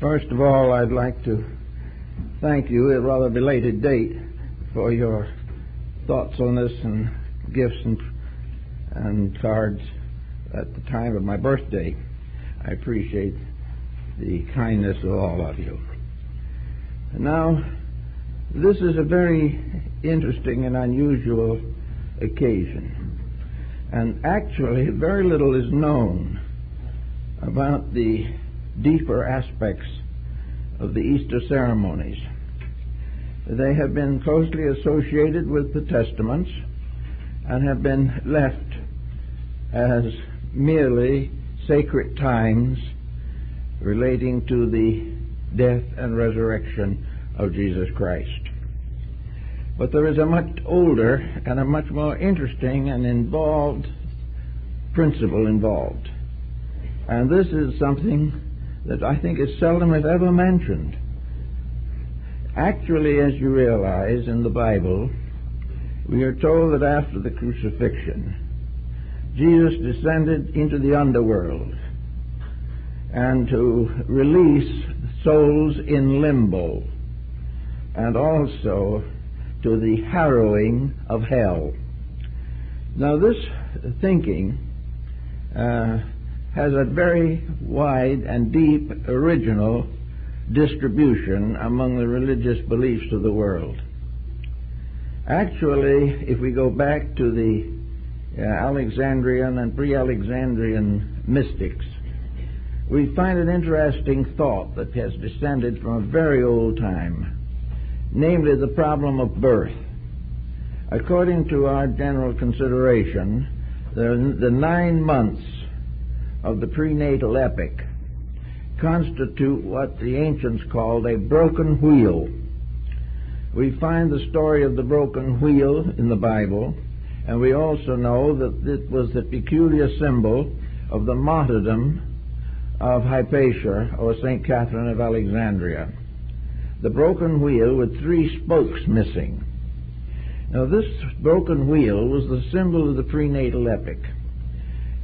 First of all, I'd like to thank you at a rather belated date for your thoughts on this and gifts and cards at the time of my birthday. I appreciate the kindness of all of you. Now, this is a very interesting and unusual occasion, and actually very little is known about the deeper aspects of the Easter ceremonies. They have been closely associated with the Testaments and have been left as merely sacred times relating to the death and resurrection of Jesus Christ. But there is a much older and a much more interesting and involved principle involved. And this is something that I think is seldom if ever mentioned. Actually, as you realize, in the Bible, we are told that after the crucifixion, Jesus descended into the underworld and to release souls in limbo, and also to the harrowing of hell. Now, this thinking has a very wide and deep original distribution among the religious beliefs of the world. Actually, if we go back to the Alexandrian and pre-Alexandrian mystics, we find an interesting thought that has descended from a very old time, namely the problem of birth. According to our general consideration, the 9 months of the prenatal epoch constitute what the ancients called a broken wheel. We find the story of the broken wheel in the Bible, and we also know that it was the peculiar symbol of the martyrdom of Hypatia, or St. Catherine of Alexandria. The broken wheel with 3 spokes missing. Now, this broken wheel was the symbol of the prenatal epoch,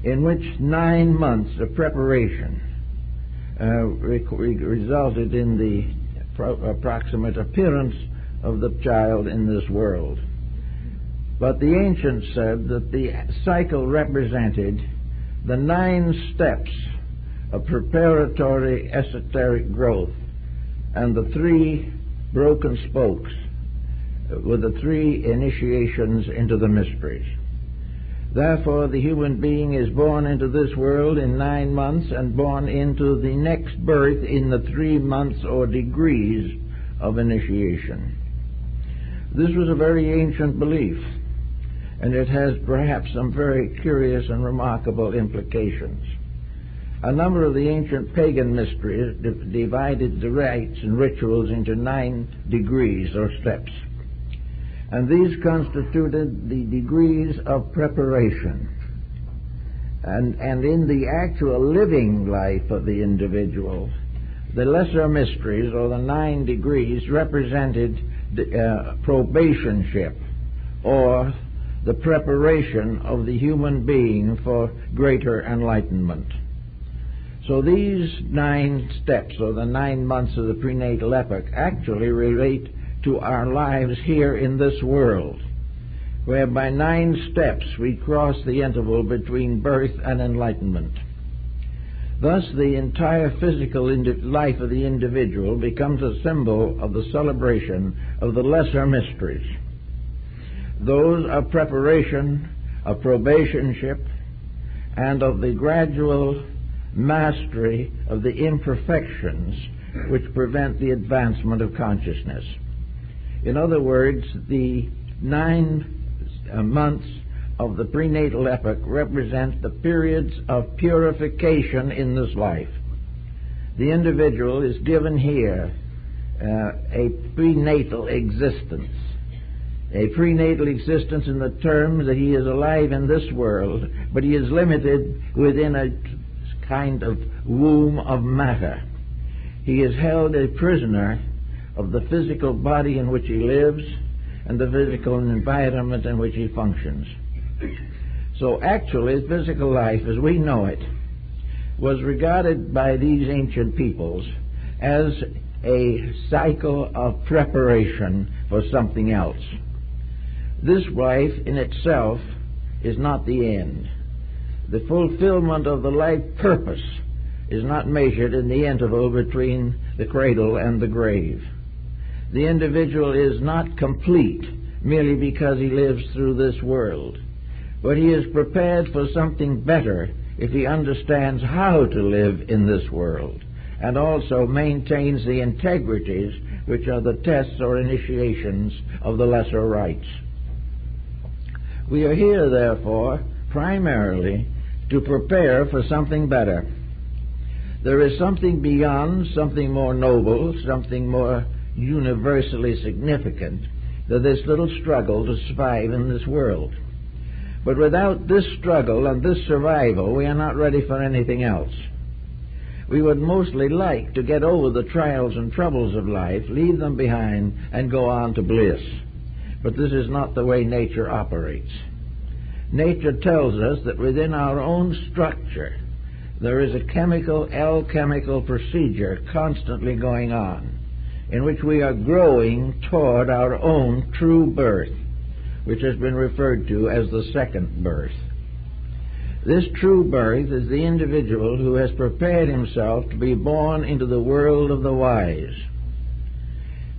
in which 9 months of preparation resulted in the approximate appearance of the child in this world. But the ancients said that the cycle represented the 9 steps of preparatory esoteric growth, and the 3 broken spokes were the 3 initiations into the mysteries. Therefore, the human being is born into this world in 9 months and born into the next birth in the 3 months or degrees of initiation. This was a very ancient belief, and it has perhaps some very curious and remarkable implications. A number of the ancient pagan mysteries divided the rites and rituals into 9 degrees or steps. And these constituted the degrees of preparation. And in the actual living life of the individual, the lesser mysteries, or the 9 degrees, represented the probationship, or the preparation of the human being for greater enlightenment. So these 9 steps, or the 9 months of the prenatal epoch, actually relate to our lives here in this world, where by 9 steps we cross the interval between birth and enlightenment. Thus, the entire physical life of the individual becomes a symbol of the celebration of the lesser mysteries, those of preparation, of probationship, and of the gradual mastery of the imperfections which prevent the advancement of consciousness. In other words, the 9 months of the prenatal epoch represent the periods of purification in this life. The individual is given here a prenatal existence. A prenatal existence in the terms that he is alive in this world, but he is limited within a kind of womb of matter. He is held a prisoner of the physical body in which he lives and the physical environment in which he functions. So actually, physical life as we know it was regarded by these ancient peoples as a cycle of preparation for something else. This life in itself is not the end. The fulfillment of the life purpose is not measured in the interval between the cradle and the grave. The individual is not complete merely because he lives through this world, but he is prepared for something better if he understands how to live in this world, and also maintains the integrities which are the tests or initiations of the lesser rites. We are here, therefore, primarily to prepare for something better. There is something beyond, something more noble, something more universally significant than this little struggle to survive in this world. But without this struggle and this survival, we are not ready for anything else. We would mostly like to get over the trials and troubles of life, leave them behind, and go on to bliss. But this is not the way nature operates. Nature tells us that within our own structure there is a alchemical procedure constantly going on, in which we are growing toward our own true birth, which has been referred to as the second birth. This true birth is the individual who has prepared himself to be born into the world of the wise.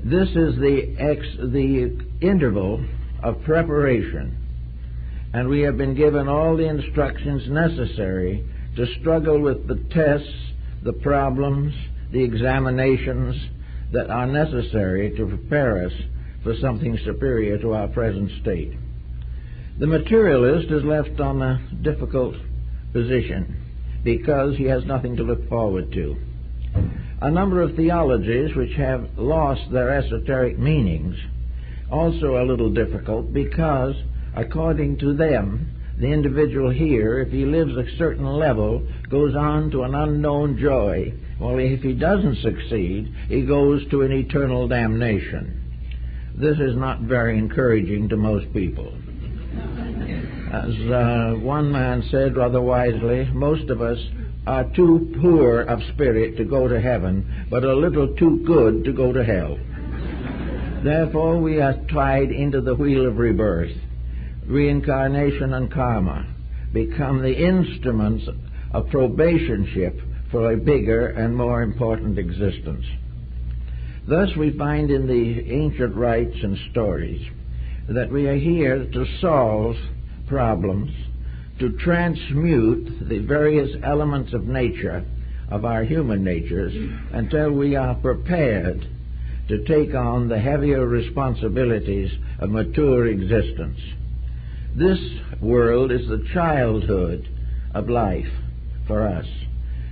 This is the interval of preparation, and we have been given all the instructions necessary to struggle with the tests, the problems, the examinations that are necessary to prepare us for something superior to our present state. The materialist is left on a difficult position because he has nothing to look forward to. A number of theologies which have lost their esoteric meanings also a little difficult because, according to them, the individual here, if he lives a certain level, goes on to an unknown joy, while if he doesn't succeed, he goes to an eternal damnation. This is not very encouraging to most people. As one man said rather wisely, most of us are too poor of spirit to go to heaven, but a little too good to go to hell. Therefore, we are tied into the wheel of rebirth. Reincarnation and karma become the instruments of probationship for a bigger and more important existence. Thus we find in the ancient rites and stories that we are here to solve problems, to transmute the various elements of nature, of our human natures, until we are prepared to take on the heavier responsibilities of mature existence. This world is the childhood of life for us.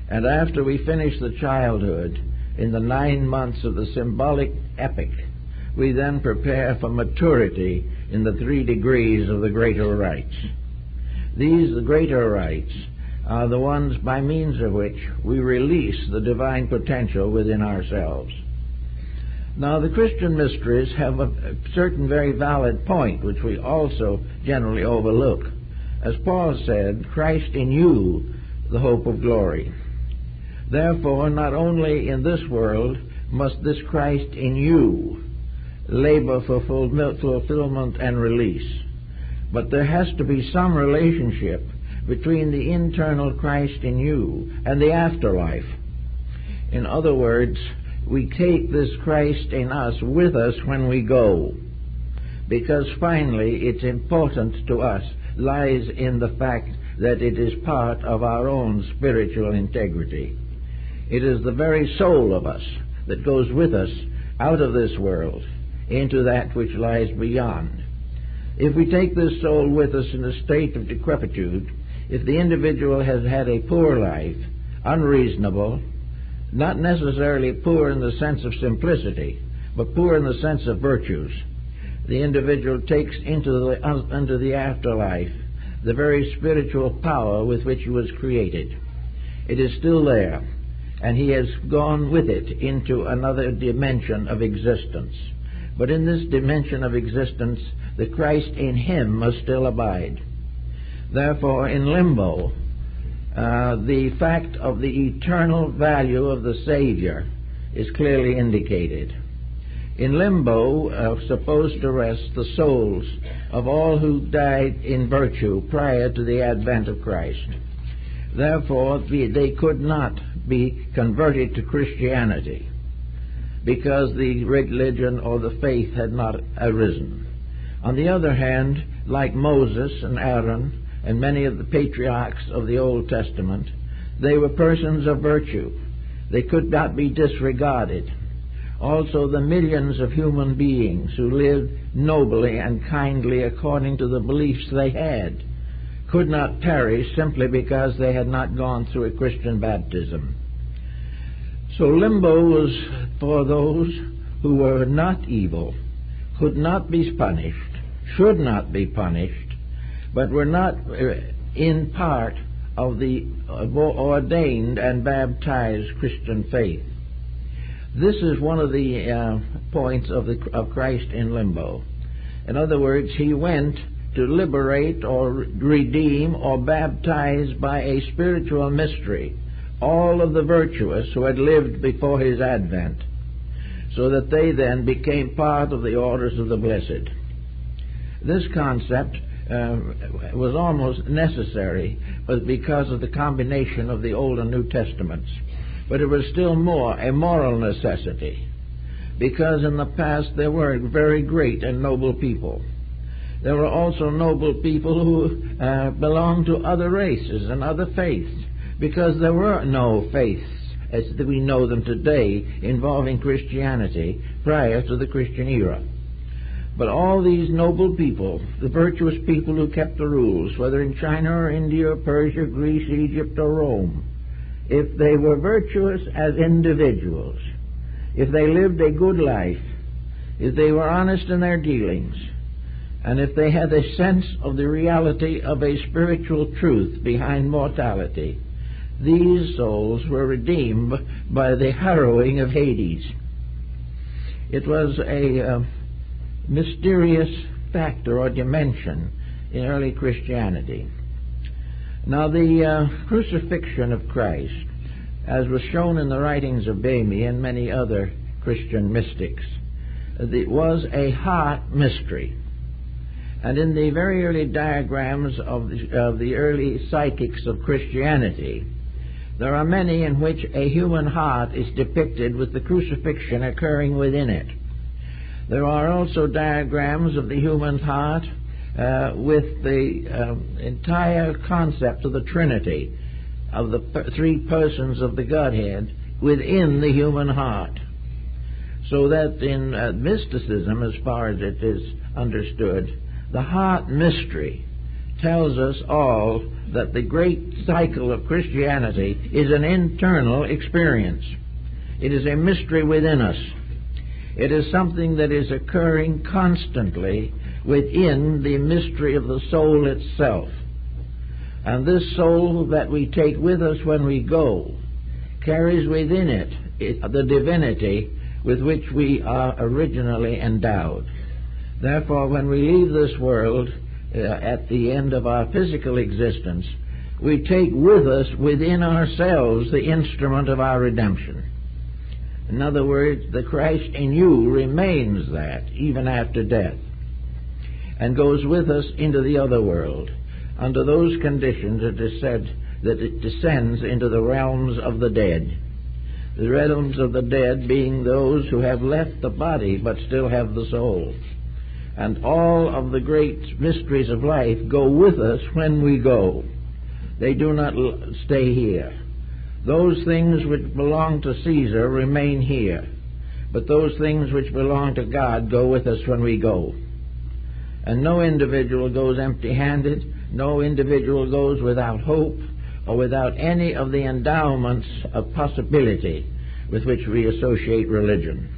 And after we finish the childhood, in the 9 months of the symbolic epic, we then prepare for maturity in the 3 degrees of the greater rites. These, the greater rites, are the ones by means of which we release the divine potential within ourselves. Now, the Christian mysteries have a certain very valid point, which we also generally overlook. As Paul said, Christ in you, the hope of glory. Therefore, not only in this world must this Christ in you labor for fulfillment and release, but there has to be some relationship between the internal Christ in you and the afterlife. In other words, we take this Christ in us with us when we go, because finally its importance to us lies in the fact that it is part of our own spiritual integrity. It is the very soul of us that goes with us out of this world into that which lies beyond. If we take this soul with us in a state of decrepitude, if the individual has had a poor life, unreasonable, not necessarily poor in the sense of simplicity, but poor in the sense of virtues, the individual takes into the afterlife the very spiritual power with which he was created. It is still there, and he has gone with it into another dimension of existence. But in this dimension of existence, the Christ in him must still abide. Therefore, in limbo, the fact of the eternal value of the Savior is clearly indicated. In limbo are supposed to rest the souls of all who died in virtue prior to the advent of Christ. Therefore, they could not be converted to Christianity because the religion or the faith had not arisen. On the other hand, like Moses and Aaron and many of the patriarchs of the Old Testament, they were persons of virtue. They could not be disregarded. Also, the millions of human beings who lived nobly and kindly according to the beliefs they had could not perish simply because they had not gone through a Christian baptism. So limbo was for those who were not evil, could not be punished, should not be punished, but were not in part of the ordained and baptized Christian faith. This is one of the points of Christ in limbo. In other words, he went to liberate or redeem or baptize by a spiritual mystery all of the virtuous who had lived before his advent, so that they then became part of the orders of the blessed. This concept was almost necessary because of the combination of the Old and New Testaments. But it was still more a moral necessity, because in the past there were very great and noble people. There were also noble people who belonged to other races and other faiths, because there were no faiths as we know them today involving Christianity prior to the Christian era. But all these noble people, the virtuous people who kept the rules, whether in China or India or Persia, Greece, Egypt or Rome, if they were virtuous as individuals, if they lived a good life, if they were honest in their dealings, and if they had a sense of the reality of a spiritual truth behind mortality, these souls were redeemed by the harrowing of Hades. It was a mysterious factor or dimension in early Christianity. Now, the crucifixion of Christ, as was shown in the writings of Bamy and many other Christian mystics, it was a heart mystery. And in the very early diagrams of the early psychics of Christianity, there are many in which a human heart is depicted with the crucifixion occurring within it. There are also diagrams of the human heart with the entire concept of the Trinity, of the three persons of the Godhead within the human heart. So that in mysticism, as far as it is understood, the heart mystery tells us all that the great cycle of Christianity is an internal experience. It is a mystery within us. It is something that is occurring constantly within the mystery of the soul itself. And this soul that we take with us when we go carries within it the divinity with which we are originally endowed. Therefore, when we leave this world at the end of our physical existence, we take with us within ourselves the instrument of our redemption. In other words, the Christ in you remains that even after death, and goes with us into the other world. Under those conditions, it is said that it descends into the realms of the dead. The realms of the dead being those who have left the body but still have the soul. And all of the great mysteries of life go with us when we go. They do not stay here. Those things which belong to Caesar remain here, but those things which belong to God go with us when we go. And no individual goes empty-handed. No individual goes without hope or without any of the endowments of possibility with which we associate religion.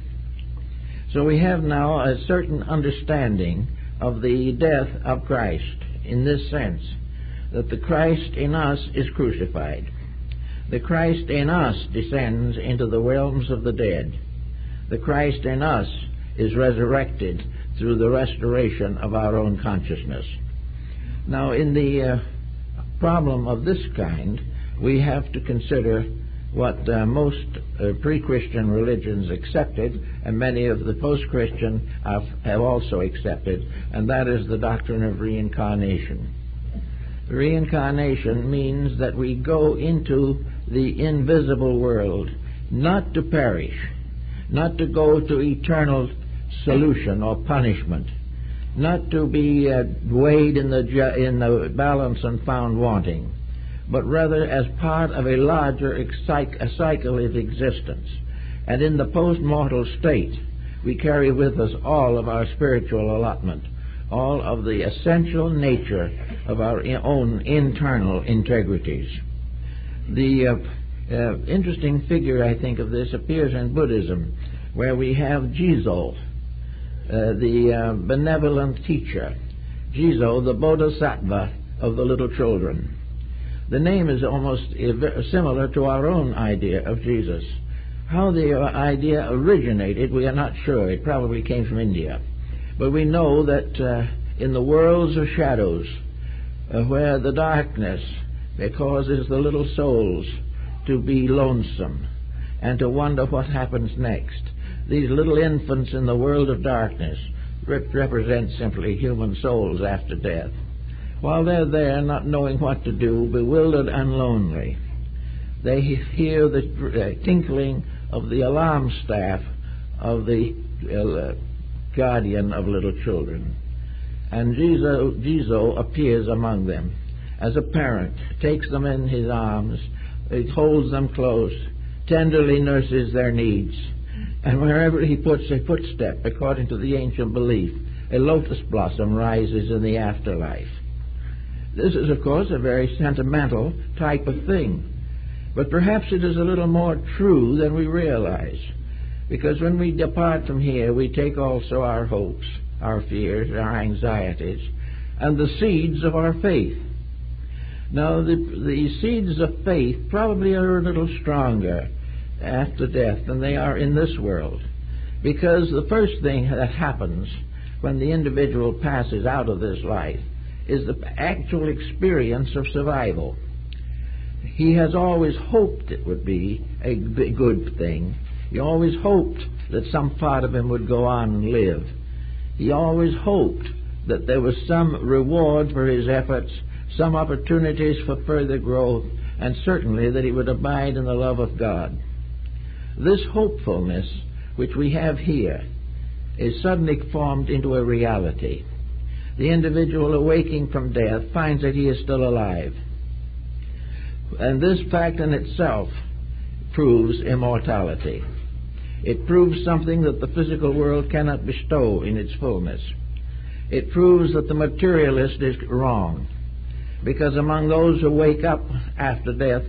So we have now a certain understanding of the death of Christ in this sense, that the Christ in us is crucified. The Christ in us descends into the realms of the dead. The Christ in us is resurrected through the restoration of our own consciousness. Now, in the problem of this kind, we have to consider what most pre-Christian religions accepted, and many of the post-Christian have also accepted, and that is the doctrine of reincarnation. Reincarnation means that we go into the invisible world, not to perish, not to go to eternal solution or punishment, not to be weighed in the balance and found wanting, but rather as part of a larger cycle of existence. And in the post-mortal state, we carry with us all of our spiritual allotment, all of the essential nature of our own internal integrities. The interesting figure, I think, of this appears in Buddhism, where we have Jizo, the benevolent teacher. Jizo, the bodhisattva of the little children. The name is almost similar to our own idea of Jesus. How the idea originated, we are not sure. It probably came from India. But we know that in the worlds of shadows, where the darkness causes the little souls to be lonesome and to wonder what happens next, these little infants in the world of darkness represent simply human souls after death. While they're there, not knowing what to do, bewildered and lonely, they hear the tinkling of the alarm staff of the guardian of little children. And Jizo appears among them as a parent, takes them in his arms, holds them close, tenderly nurses their needs, and wherever he puts a footstep, according to the ancient belief, a lotus blossom rises in the afterlife. This is, of course, a very sentimental type of thing, but perhaps it is a little more true than we realize, because when we depart from here, we take also our hopes, our fears, our anxieties, and the seeds of our faith. Now, the seeds of faith probably are a little stronger after death than they are in this world, because the first thing that happens when the individual passes out of this life is the actual experience of survival. He has always hoped it would be a good thing. He always hoped that some part of him would go on and live. He always hoped that there was some reward for his efforts, some opportunities for further growth, and certainly that he would abide in the love of God. This hopefulness which we have here is suddenly formed into a reality. The individual awaking from death finds that he is still alive. And this fact in itself proves immortality. It proves something that the physical world cannot bestow in its fullness. It proves that the materialist is wrong, because among those who wake up after death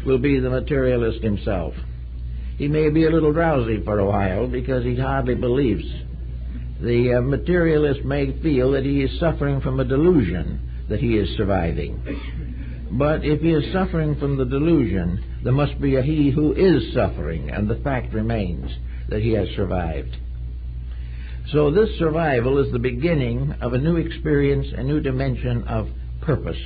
will be the materialist himself. He may be a little drowsy for a while because he hardly believes. The materialist may feel that he is suffering from a delusion that he is surviving. But if he is suffering from the delusion, there must be a he who is suffering, and the fact remains that he has survived. So this survival is the beginning of a new experience, a new dimension of purpose.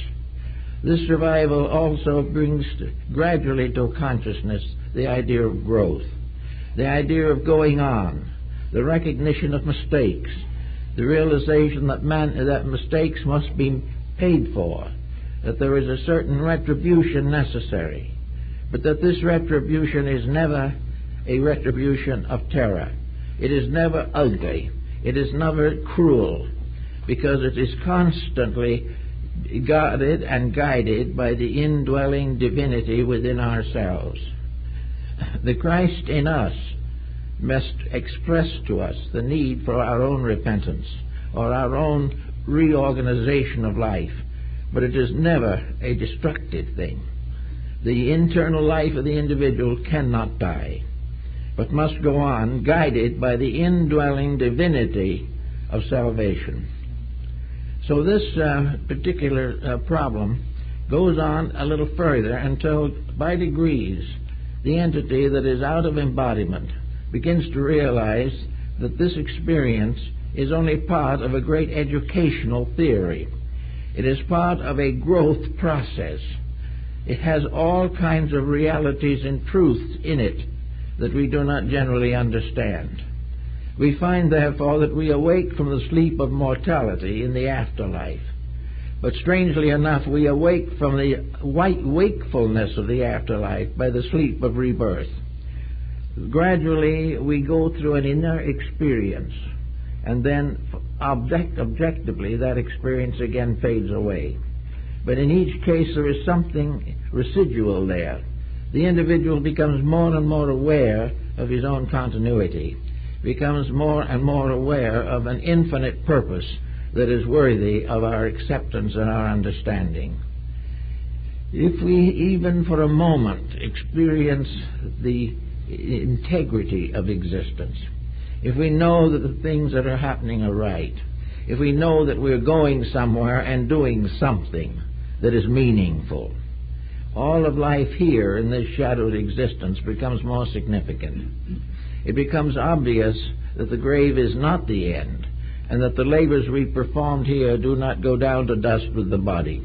This survival also brings gradually to consciousness the idea of growth, the idea of going on, the recognition of mistakes, the realization that mistakes must be paid for, that there is a certain retribution necessary, but that this retribution is never a retribution of terror. It is never ugly. It is never cruel, because it is constantly guarded and guided by the indwelling divinity within ourselves. The Christ in us must express to us the need for our own repentance or our own reorganization of life, but it is never a destructive thing. The internal life of the individual cannot die, but must go on, guided by the indwelling divinity of salvation. So this particular problem goes on a little further until, by degrees, the entity that is out of embodiment begins to realize that this experience is only part of a great educational theory. It is part of a growth process. It has all kinds of realities and truths in it that we do not generally understand. We find, therefore, that we awake from the sleep of mortality in the afterlife. But strangely enough, we awake from the wakefulness of the afterlife by the sleep of rebirth. Gradually, we go through an inner experience, and then objectively that experience again fades away. But in each case there is something residual there. The individual becomes more and more aware of his own continuity, becomes more and more aware of an infinite purpose that is worthy of our acceptance and our understanding. If we even for a moment experience the integrity of existence, if we know that the things that are happening are right, if we know that we're going somewhere and doing something that is meaningful, all of life here in this shadowed existence becomes more significant. It becomes obvious that the grave is not the end, and that the labors we performed here do not go down to dust with the body.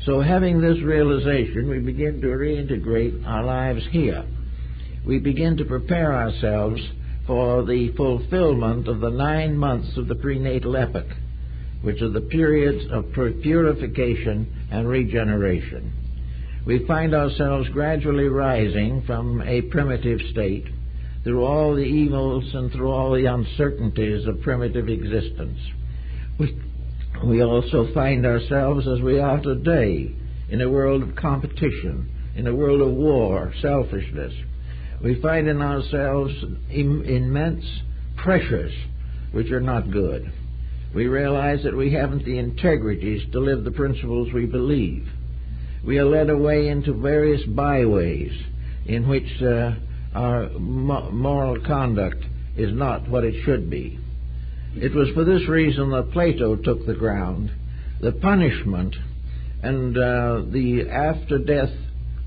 So having this realization, we begin to reintegrate our lives here. We begin to prepare ourselves for the fulfillment of the 9 months of the prenatal epoch, which are the periods of purification and regeneration. We find ourselves gradually rising from a primitive state through all the evils and through all the uncertainties of primitive existence. We also find ourselves, as we are today, in a world of competition, in a world of war, selfishness. We find in ourselves immense pressures which are not good. We realize that we haven't the integrities to live the principles we believe. We are led away into various byways in which our moral conduct is not what it should be. It was for this reason that Plato took the ground, the punishment and the after-death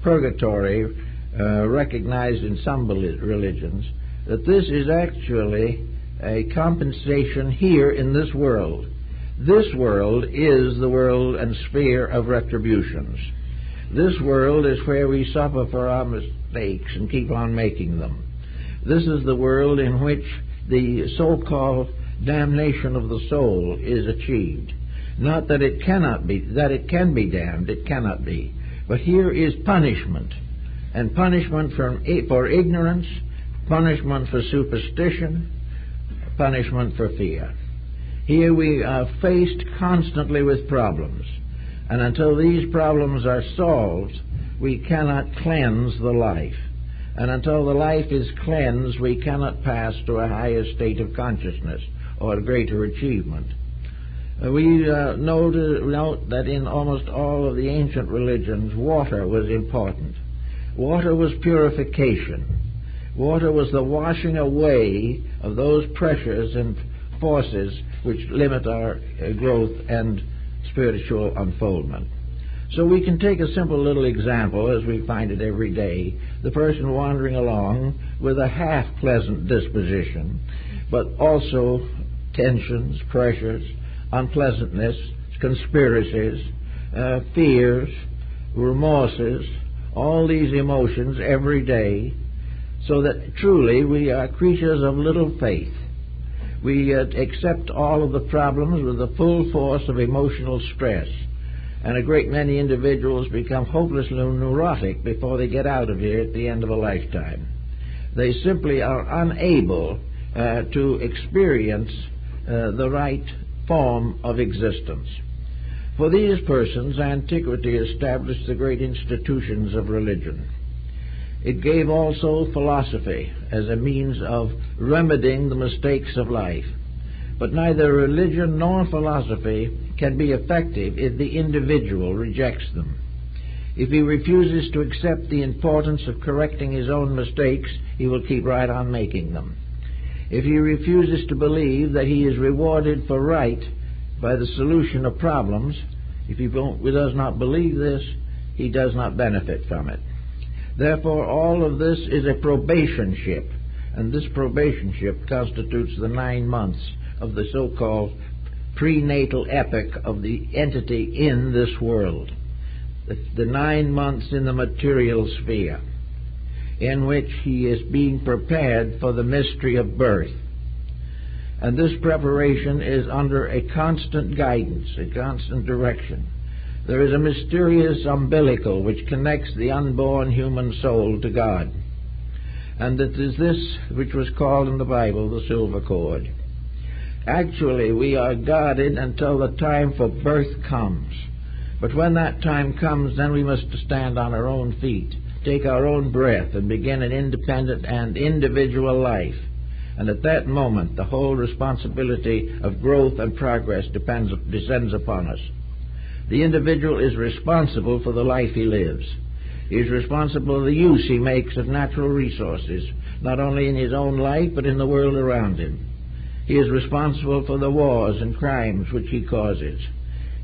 purgatory recognized in some religions, that this is actually a compensation here in this world. This world is the world and sphere of retributions. This world is where we suffer for our mistakes and keep on making them. This is the world in which the so-called damnation of the soul is achieved. Not that it cannot be, that it can be damned, it cannot be. But here is punishment, and punishment for ignorance, punishment for superstition, punishment for fear. Here we are faced constantly with problems, and until these problems are solved, we cannot cleanse the life. And until the life is cleansed, we cannot pass to a higher state of consciousness or a greater achievement. We note that in almost all of the ancient religions, water was important. Water was purification. Water was the washing away of those pressures and forces which limit our growth and spiritual unfoldment. So we can take a simple little example, as we find it every day, the person wandering along with a half-pleasant disposition, but also tensions, pressures, unpleasantness, conspiracies, fears, remorses, all these emotions every day, so that truly we are creatures of little faith. We accept all of the problems with the full force of emotional stress, and a great many individuals become hopelessly neurotic before they get out of here at the end of a lifetime. They simply are unable to experience the right form of existence. For these persons, antiquity established the great institutions of religion. It gave also philosophy as a means of remedying the mistakes of life. But neither religion nor philosophy can be effective if the individual rejects them. If he refuses to accept the importance of correcting his own mistakes, he will keep right on making them. If he refuses to believe that he is rewarded for right by the solution of problems, if he does not believe this, he does not benefit from it. Therefore, all of this is a probationship, and this probationship constitutes the 9 months of the so-called prenatal epoch of the entity in this world. the 9 months in the material sphere, in which he is being prepared for the mystery of birth. And this preparation is under a constant guidance, a constant direction. There is a mysterious umbilical which connects the unborn human soul to God. And it is this which was called in the Bible the silver cord. Actually, we are guarded until the time for birth comes. But when that time comes, then we must stand on our own feet, take our own breath, and begin an independent and individual life. And at that moment, the whole responsibility of growth and progress descends upon us. The individual is responsible for the life he lives. He is responsible for the use he makes of natural resources, not only in his own life, but in the world around him. He is responsible for the wars and crimes which he causes.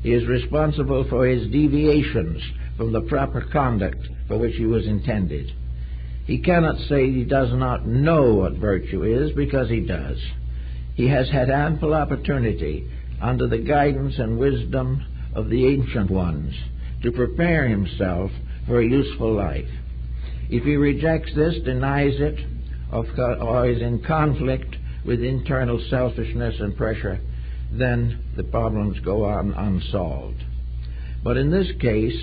He is responsible for his deviations from the proper conduct for which he was intended. He cannot say he does not know what virtue is, because he does. He has had ample opportunity, under the guidance and wisdom of the ancient ones, to prepare himself for a useful life. If he rejects this, denies it, or is in conflict with internal selfishness and pressure, then the problems go on unsolved. But in this case,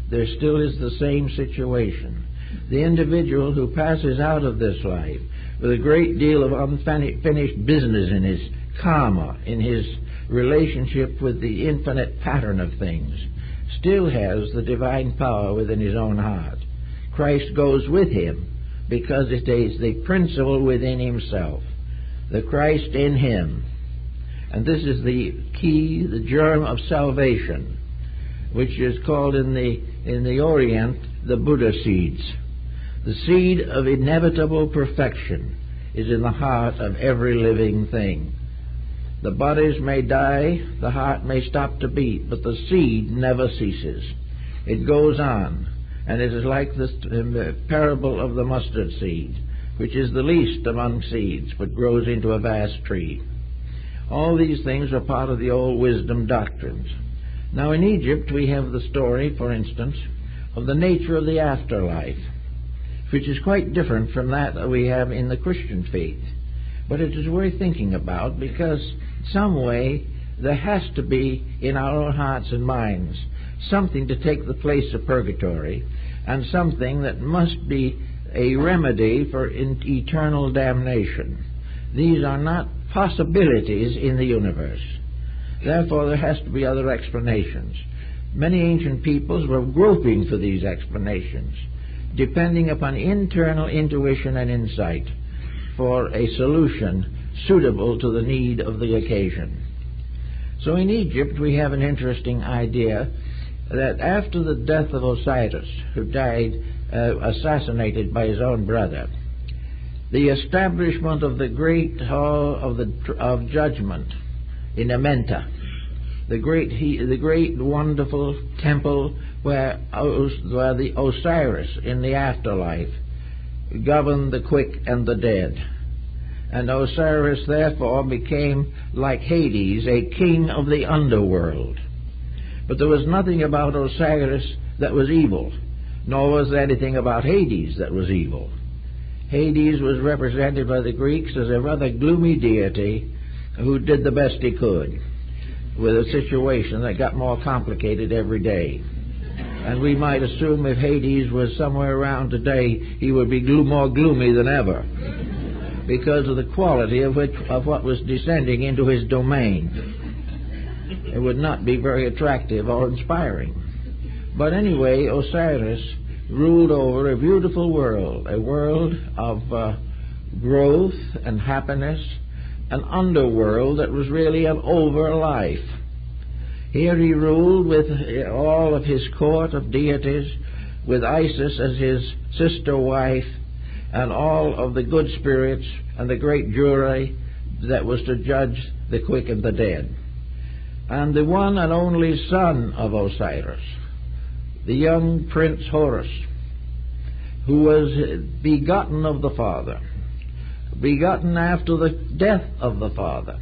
there still is the same situation. The individual who passes out of this life with a great deal of unfinished business in his karma, in his relationship with the infinite pattern of things, still has the divine power within his own heart. Christ goes with him because it is the principle within himself, the Christ in him. And this is the key, the germ of salvation, which is called in the Orient the Buddha seeds. The seed of inevitable perfection is in the heart of every living thing. The bodies may die, the heart may stop to beat, but the seed never ceases. It goes on, and it is like the parable of the mustard seed, which is the least among seeds, but grows into a vast tree. All these things are part of the old wisdom doctrines. Now in Egypt we have the story, for instance, of the nature of the afterlife, which is quite different from that we have in the Christian faith. But it is worth thinking about, because some way there has to be in our own hearts and minds something to take the place of purgatory, and something that must be a remedy for eternal damnation. These are not possibilities in the universe. Therefore, there has to be other explanations. Many ancient peoples were groping for these explanations, depending upon internal intuition and insight for a solution suitable to the need of the occasion. So in Egypt we have an interesting idea that after the death of Osiris, who died assassinated by his own brother, the establishment of the great hall of judgment in Amenta, the great wonderful temple where the Osiris in the afterlife governed the quick and the dead. And Osiris therefore became, like Hades, a king of the underworld. But there was nothing about Osiris that was evil, nor was there anything about Hades that was evil. Hades was represented by the Greeks as a rather gloomy deity who did the best he could with a situation that got more complicated every day. And we might assume if Hades was somewhere around today, he would be more gloomy than ever, because of the quality of what was descending into his domain. It would not be very attractive or inspiring. But anyway, Osiris ruled over a beautiful world, a world of growth and happiness, an underworld that was really an over life. Here he ruled with all of his court of deities, with Isis as his sister wife, and all of the good spirits and the great jury that was to judge the quick and the dead. And the one and only son of Osiris, the young Prince Horus, who was begotten of the father, begotten after the death of the father,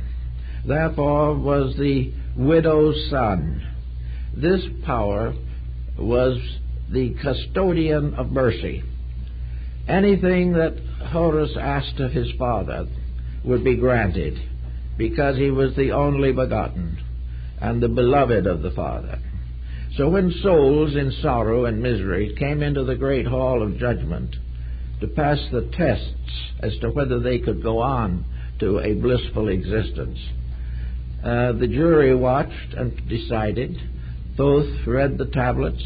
therefore was the widow's son. This power was the custodian of mercy. Anything that Horus asked of his father would be granted, because he was the only begotten and the beloved of the Father. So when souls in sorrow and misery came into the great hall of judgment to pass the tests as to whether they could go on to a blissful existence, the jury watched and decided. Thoth read the tablets.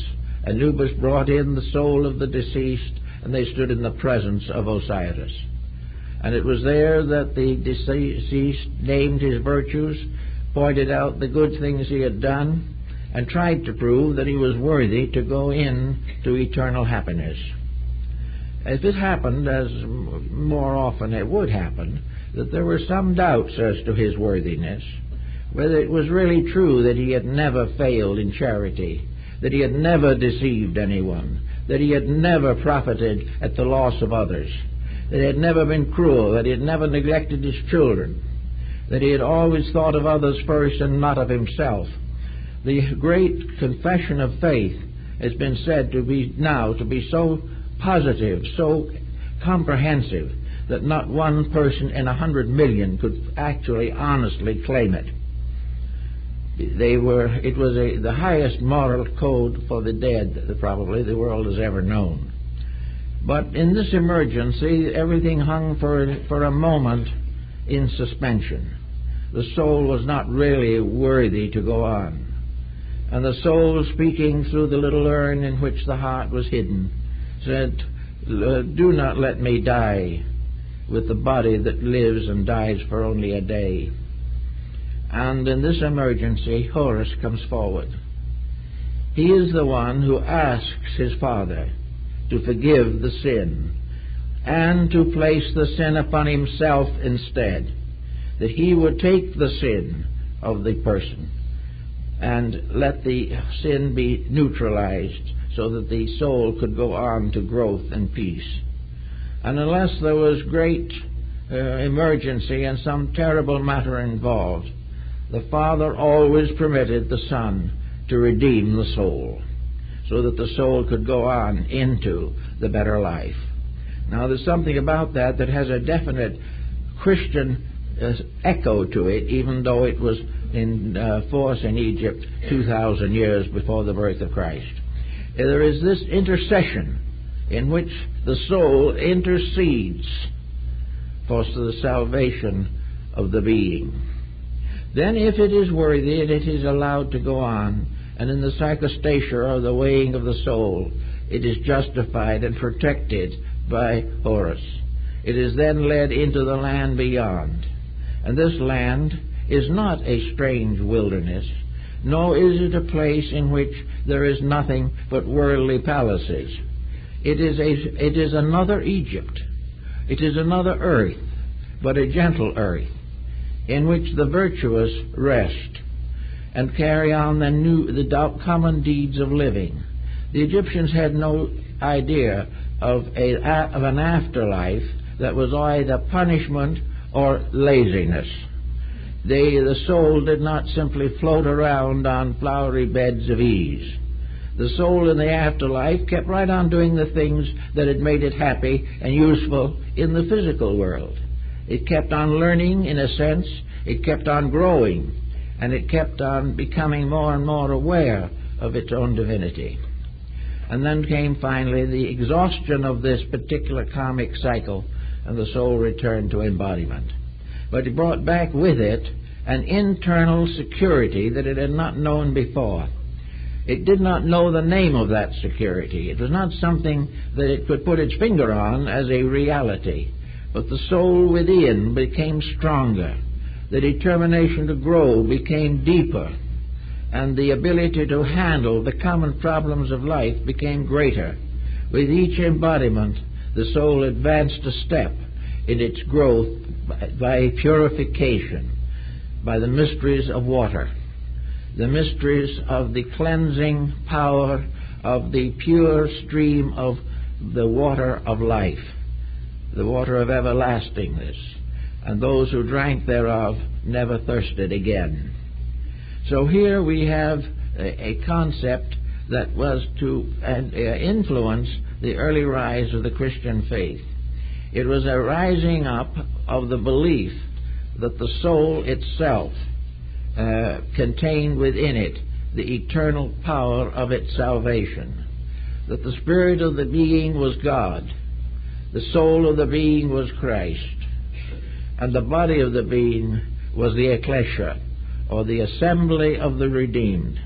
Anubis brought in the soul of the deceased, and they stood in the presence of Osiris. And it was there that the deceased named his virtues, pointed out the good things he had done, and tried to prove that he was worthy to go in to eternal happiness. If it happened, as more often it would happen, that there were some doubts as to his worthiness, whether it was really true that he had never failed in charity, that he had never deceived anyone, that he had never profited at the loss of others, that he had never been cruel, that he had never neglected his children, that he had always thought of others first and not of himself. The great confession of faith has been said to be so positive, so comprehensive, that not one person in 100 million could actually honestly claim it. It was the highest moral code for the dead that probably the world has ever known. But in this emergency, everything hung for a moment in suspension. The soul was not really worthy to go on. And the soul, speaking through the little urn in which the heart was hidden, said, "Do not let me die with the body that lives and dies for only a day." And in this emergency, Horus comes forward. He is the one who asks his father to forgive the sin and to place the sin upon himself instead, that he would take the sin of the person and let the sin be neutralized so that the soul could go on to growth and peace. And unless there was great emergency and some terrible matter involved, the Father always permitted the Son to redeem the soul so that the soul could go on into the better life. Now, there's something about that has a definite Christian echo to it, even though it was in force in Egypt 2,000 years before the birth of Christ. There is this intercession in which the soul intercedes for the salvation of the being. Then, if it is worthy and it is allowed to go on, and in the psychostasia, or the weighing of the soul, it is justified and protected by Horus, it is then led into the land beyond. And this land is not a strange wilderness, nor is it a place in which there is nothing but worldly palaces. It is another Egypt. It is another earth, but a gentle earth, in which the virtuous rest and carry on the common deeds of living. The Egyptians had no idea of an afterlife that was either punishment or laziness. The soul did not simply float around on flowery beds of ease. The soul in the afterlife kept right on doing the things that had made it happy and useful in the physical world. It kept on learning, in a sense. It kept on growing, and it kept on becoming more and more aware of its own divinity. And then came finally the exhaustion of this particular karmic cycle, and the soul returned to embodiment. But it brought back with it an internal security that it had not known before. It did not know the name of that security. It was not something that it could put its finger on as a reality. But the soul within became stronger. The determination to grow became deeper. And the ability to handle the common problems of life became greater. With each embodiment, the soul advanced a step in its growth by purification, by the mysteries of water, the mysteries of the cleansing power of the pure stream of the water of life, the water of everlastingness, and those who drank thereof never thirsted again. So here we have a concept that was to influence the early rise of the Christian faith. It was a rising up of the belief that the soul itself contained within it the eternal power of its salvation, that the spirit of the being was God, the soul of the being was Christ, and the body of the being was the ecclesia, or the assembly of the redeemed,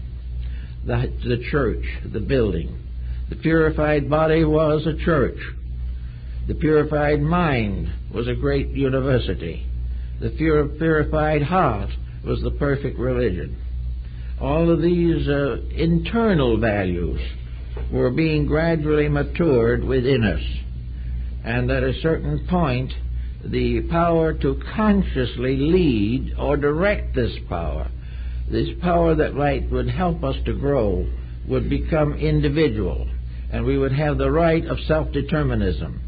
the church, the building. The purified body was a church. The purified mind was a great university. The purified heart was the perfect religion. All of these internal values were being gradually matured within us. And at a certain point, the power to consciously lead or direct this power that would help us to grow, would become individual, and we would have the right of self-determinism.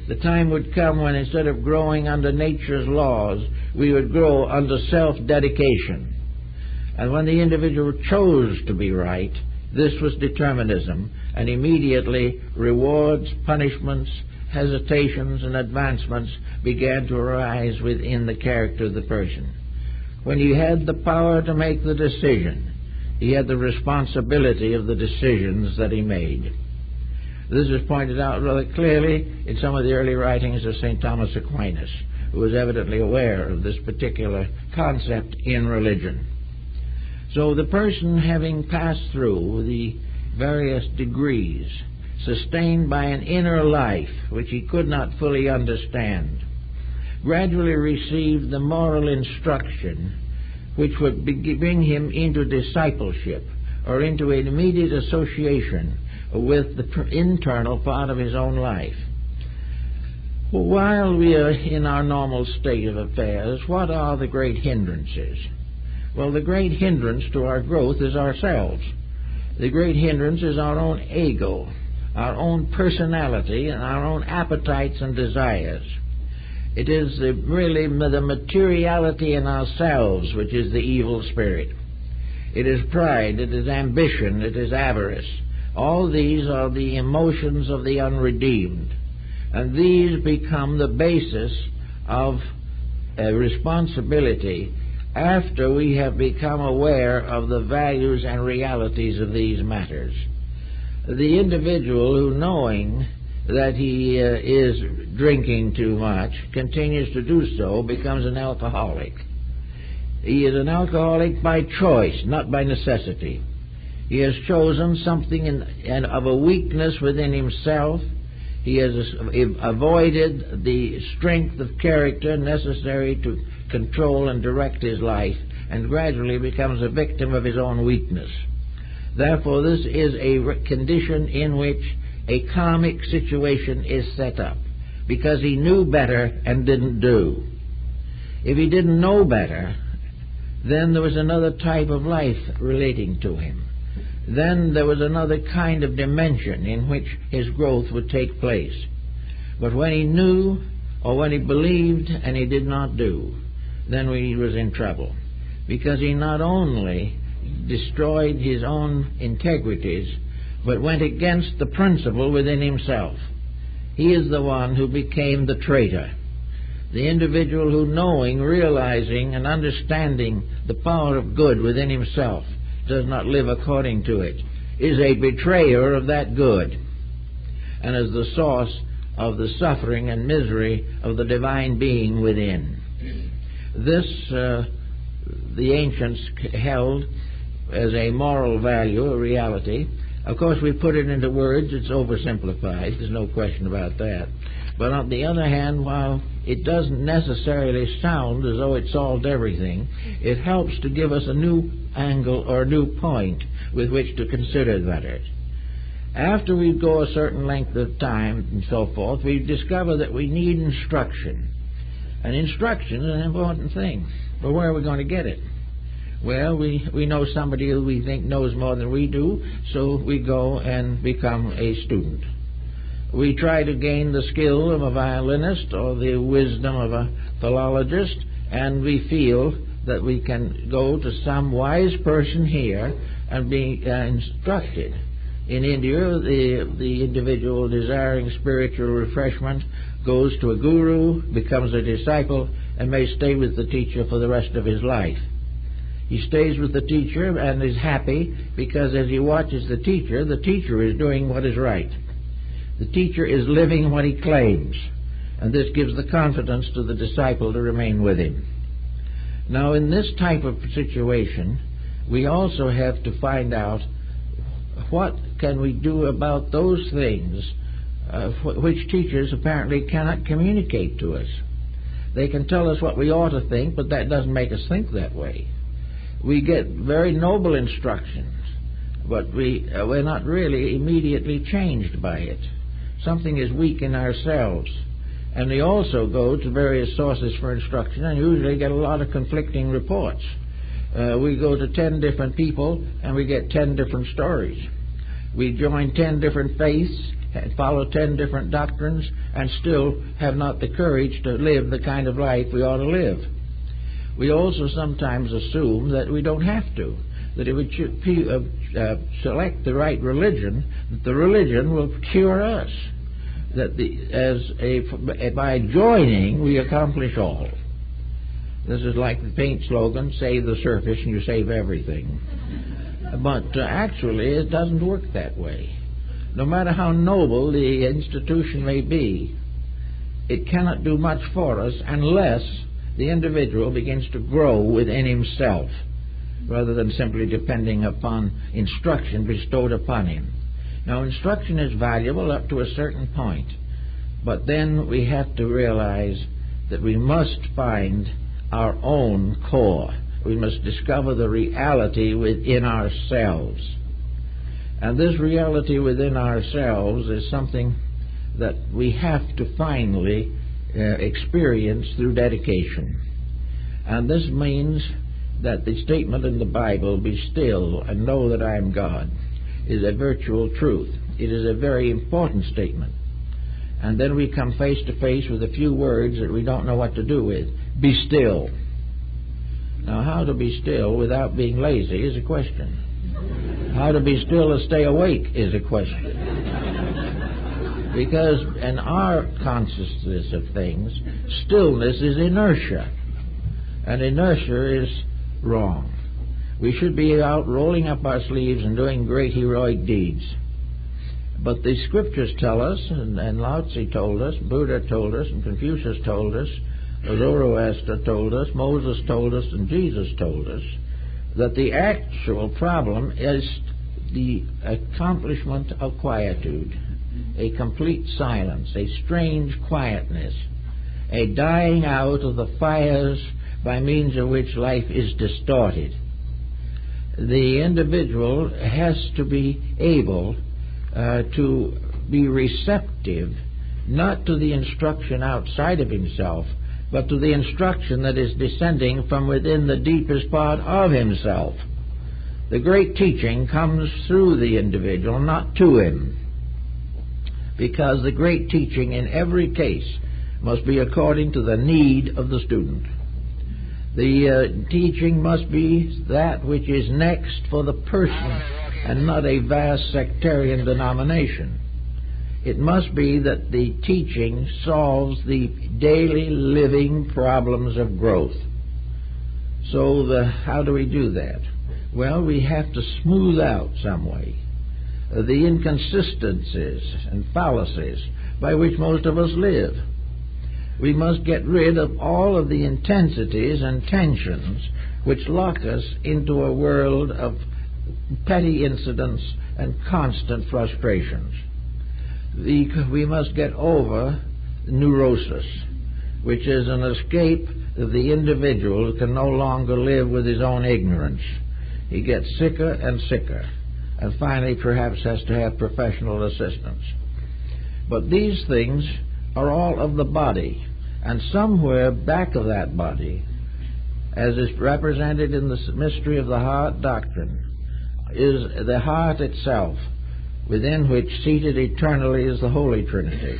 The time would come when instead of growing under nature's laws, we would grow under self-dedication. And when the individual chose to be right, this was determinism, and immediately rewards, punishments, hesitations, and advancements began to arise within the character of the person. When he had the power to make the decision, he had the responsibility of the decisions that he made. This is pointed out rather clearly in some of the early writings of St. Thomas Aquinas, who was evidently aware of this particular concept in religion. So the person, having passed through the various degrees, sustained by an inner life which he could not fully understand, gradually received the moral instruction which would bring him into discipleship or into an immediate association with the internal part of his own life. While we are in our normal state of affairs, what are the great hindrances? Well, the great hindrance to our growth is ourselves. The great hindrance is our own ego, our own personality, and our own appetites and desires. It is really the materiality in ourselves which is the evil spirit. It is pride, it is ambition, it is avarice. All these are the emotions of the unredeemed, and these become the basis of responsibility after we have become aware of the values and realities of these matters. The individual who, knowing that he is drinking too much, continues to do so, becomes an alcoholic. He is an alcoholic by choice, not by necessity. He has chosen something of a weakness within himself. He has avoided the strength of character necessary to control and direct his life, and gradually becomes a victim of his own weakness. Therefore, this is a condition in which a karmic situation is set up, because he knew better and didn't do. If he didn't know better, then there was another type of life relating to him. Then there was another kind of dimension in which his growth would take place. But when he knew, or when he believed and he did not do, then he was in trouble, because he not only destroyed his own integrities, but went against the principle within himself. He is the one who became the traitor, the individual who, knowing, realizing, and understanding the power of good within himself, does not live according to it, is a betrayer of that good, and is the source of the suffering and misery of the divine being within. This the ancients held as a moral value, a reality. Of course, we put it into words, it's oversimplified, there's no question about that. But on the other hand, while it doesn't necessarily sound as though it solved everything, it helps to give us a new angle or a new point with which to consider matters. After we go a certain length of time and so forth, we discover that we need instruction. And instruction is an important thing. But where are we going to get it? Well, we know somebody who we think knows more than we do, so we go and become a student. We try to gain the skill of a violinist or the wisdom of a philologist, and we feel that we can go to some wise person here and be instructed. In India, the individual desiring spiritual refreshment goes to a guru, becomes a disciple, and may stay with the teacher for the rest of his life. He stays with the teacher and is happy because as he watches the teacher is doing what is right. The teacher is living what he claims, and this gives the confidence to the disciple to remain with him. Now, in this type of situation, we also have to find out what can we do about those things which teachers apparently cannot communicate to us. They can tell us what we ought to think, but that doesn't make us think that way. We get very noble instructions, but we're not really immediately changed by it. Something is weak in ourselves. And we also go to various sources for instruction and usually get a lot of conflicting reports. We go to 10 different people and we get 10 different stories. We join 10 different faiths and follow 10 different doctrines and still have not the courage to live the kind of life we ought to live. We also sometimes assume that we don't have to, that if we select the right religion, that the religion will cure us, that by joining we accomplish all. This is like the paint slogan, save the surface and you save everything. But actually it doesn't work that way. No matter how noble the institution may be, it cannot do much for us unless the individual begins to grow within himself, rather than simply depending upon instruction bestowed upon him. Now, instruction is valuable up to a certain point, but then we have to realize that we must find our own core. We must discover the reality within ourselves. And this reality within ourselves is something that we have to finally experience through dedication. And this means that the statement in the Bible, "Be still and know that I am God," is a virtual truth. It is a very important statement. And then we come face to face with a few words that we don't know what to do with. Be still. Now, how to be still without being lazy is a question. How to be still and stay awake is a question. Because in our consciousness of things, stillness is inertia. And inertia is wrong. We should be out rolling up our sleeves and doing great heroic deeds. But the scriptures tell us, and Lao Tzu told us, Buddha told us, and Confucius told us, Zoroaster told us, Moses told us, and Jesus told us, that the actual problem is the accomplishment of quietude, a complete silence, a strange quietness, a dying out of the fires by means of which life is distorted. The individual has to be able to be receptive, not to the instruction outside of himself, but to the instruction that is descending from within the deepest part of himself. The great teaching comes through the individual, not to him, because the great teaching in every case must be according to the need of the student. The teaching must be that which is next for the person and not a vast sectarian denomination. It must be that the teaching solves the daily living problems of growth. So how do we do that? Well, we have to smooth out some way the inconsistencies and fallacies by which most of us live. We must get rid of all of the intensities and tensions which lock us into a world of petty incidents and constant frustrations. We must get over neurosis, which is an escape of the individual who can no longer live with his own ignorance. He gets sicker and sicker, and finally perhaps has to have professional assistance. But these things are all of the body, and somewhere back of that body, as is represented in the mystery of the heart doctrine, is the heart itself, within which seated eternally is the Holy Trinity.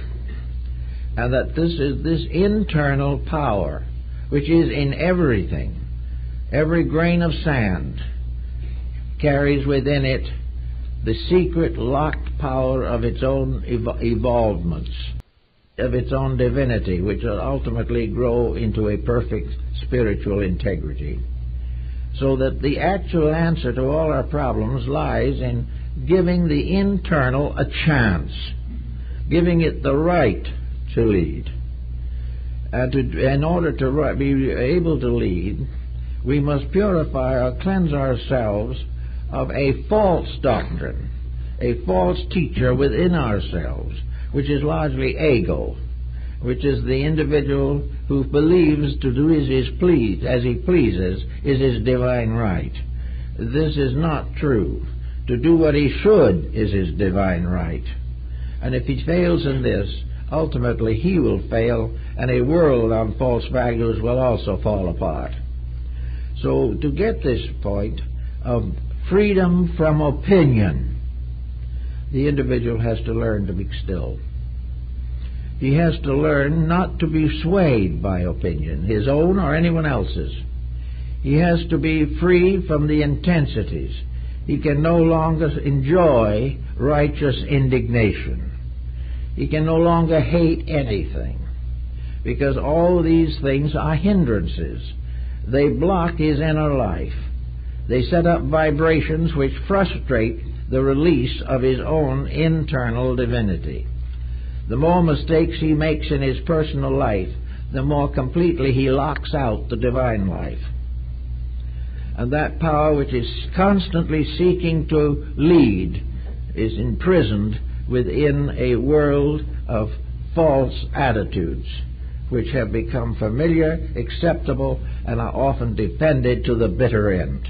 And that this is this internal power, which is in everything, every grain of sand carries within it the secret locked power of its own evolvements, of its own divinity, which will ultimately grow into a perfect spiritual integrity. So that the actual answer to all our problems lies in giving the internal a chance, giving it the right to lead. And in order to be able to lead, we must purify or cleanse ourselves of a false doctrine, a false teacher within ourselves, which is largely ego, which is the individual who believes to do as he pleases is his divine right. This is not true. To do what he should is his divine right. And if he fails in this, ultimately he will fail, and a world on false values will also fall apart. So to get this point of freedom from opinion, the individual has to learn to be still. He has to learn not to be swayed by opinion, his own or anyone else's. He has to be free from the intensities. He can no longer enjoy righteous indignation. He can no longer hate anything, because all these things are hindrances. They block his inner life. They set up vibrations which frustrate the release of his own internal divinity. The more mistakes he makes in his personal life, the more completely he locks out the divine life. And that power which is constantly seeking to lead is imprisoned within a world of false attitudes, which have become familiar, acceptable, and are often defended to the bitter end.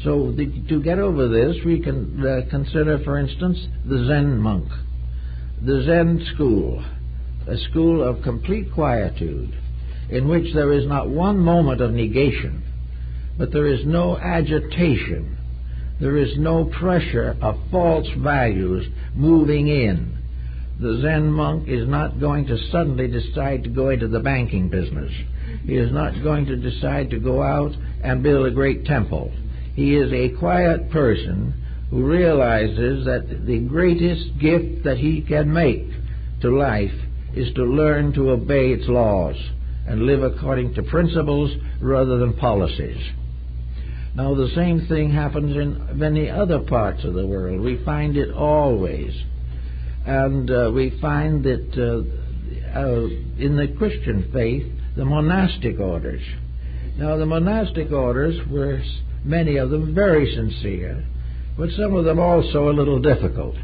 So to get over this, we can consider, for instance, the Zen monk. The Zen school, a school of complete quietude, in which there is not one moment of negation, but there is no agitation, there is no pressure of false values moving in. The Zen monk is not going to suddenly decide to go into the banking business. He is not going to decide to go out and build a great temple. He is a quiet person who realizes that the greatest gift that he can make to life is to learn to obey its laws and live according to principles rather than policies. Now, the same thing happens in many other parts of the world. We find it always. And we find that in the Christian faith, the monastic orders. Now, the monastic orders were, many of them, very sincere, but some of them also a little difficult,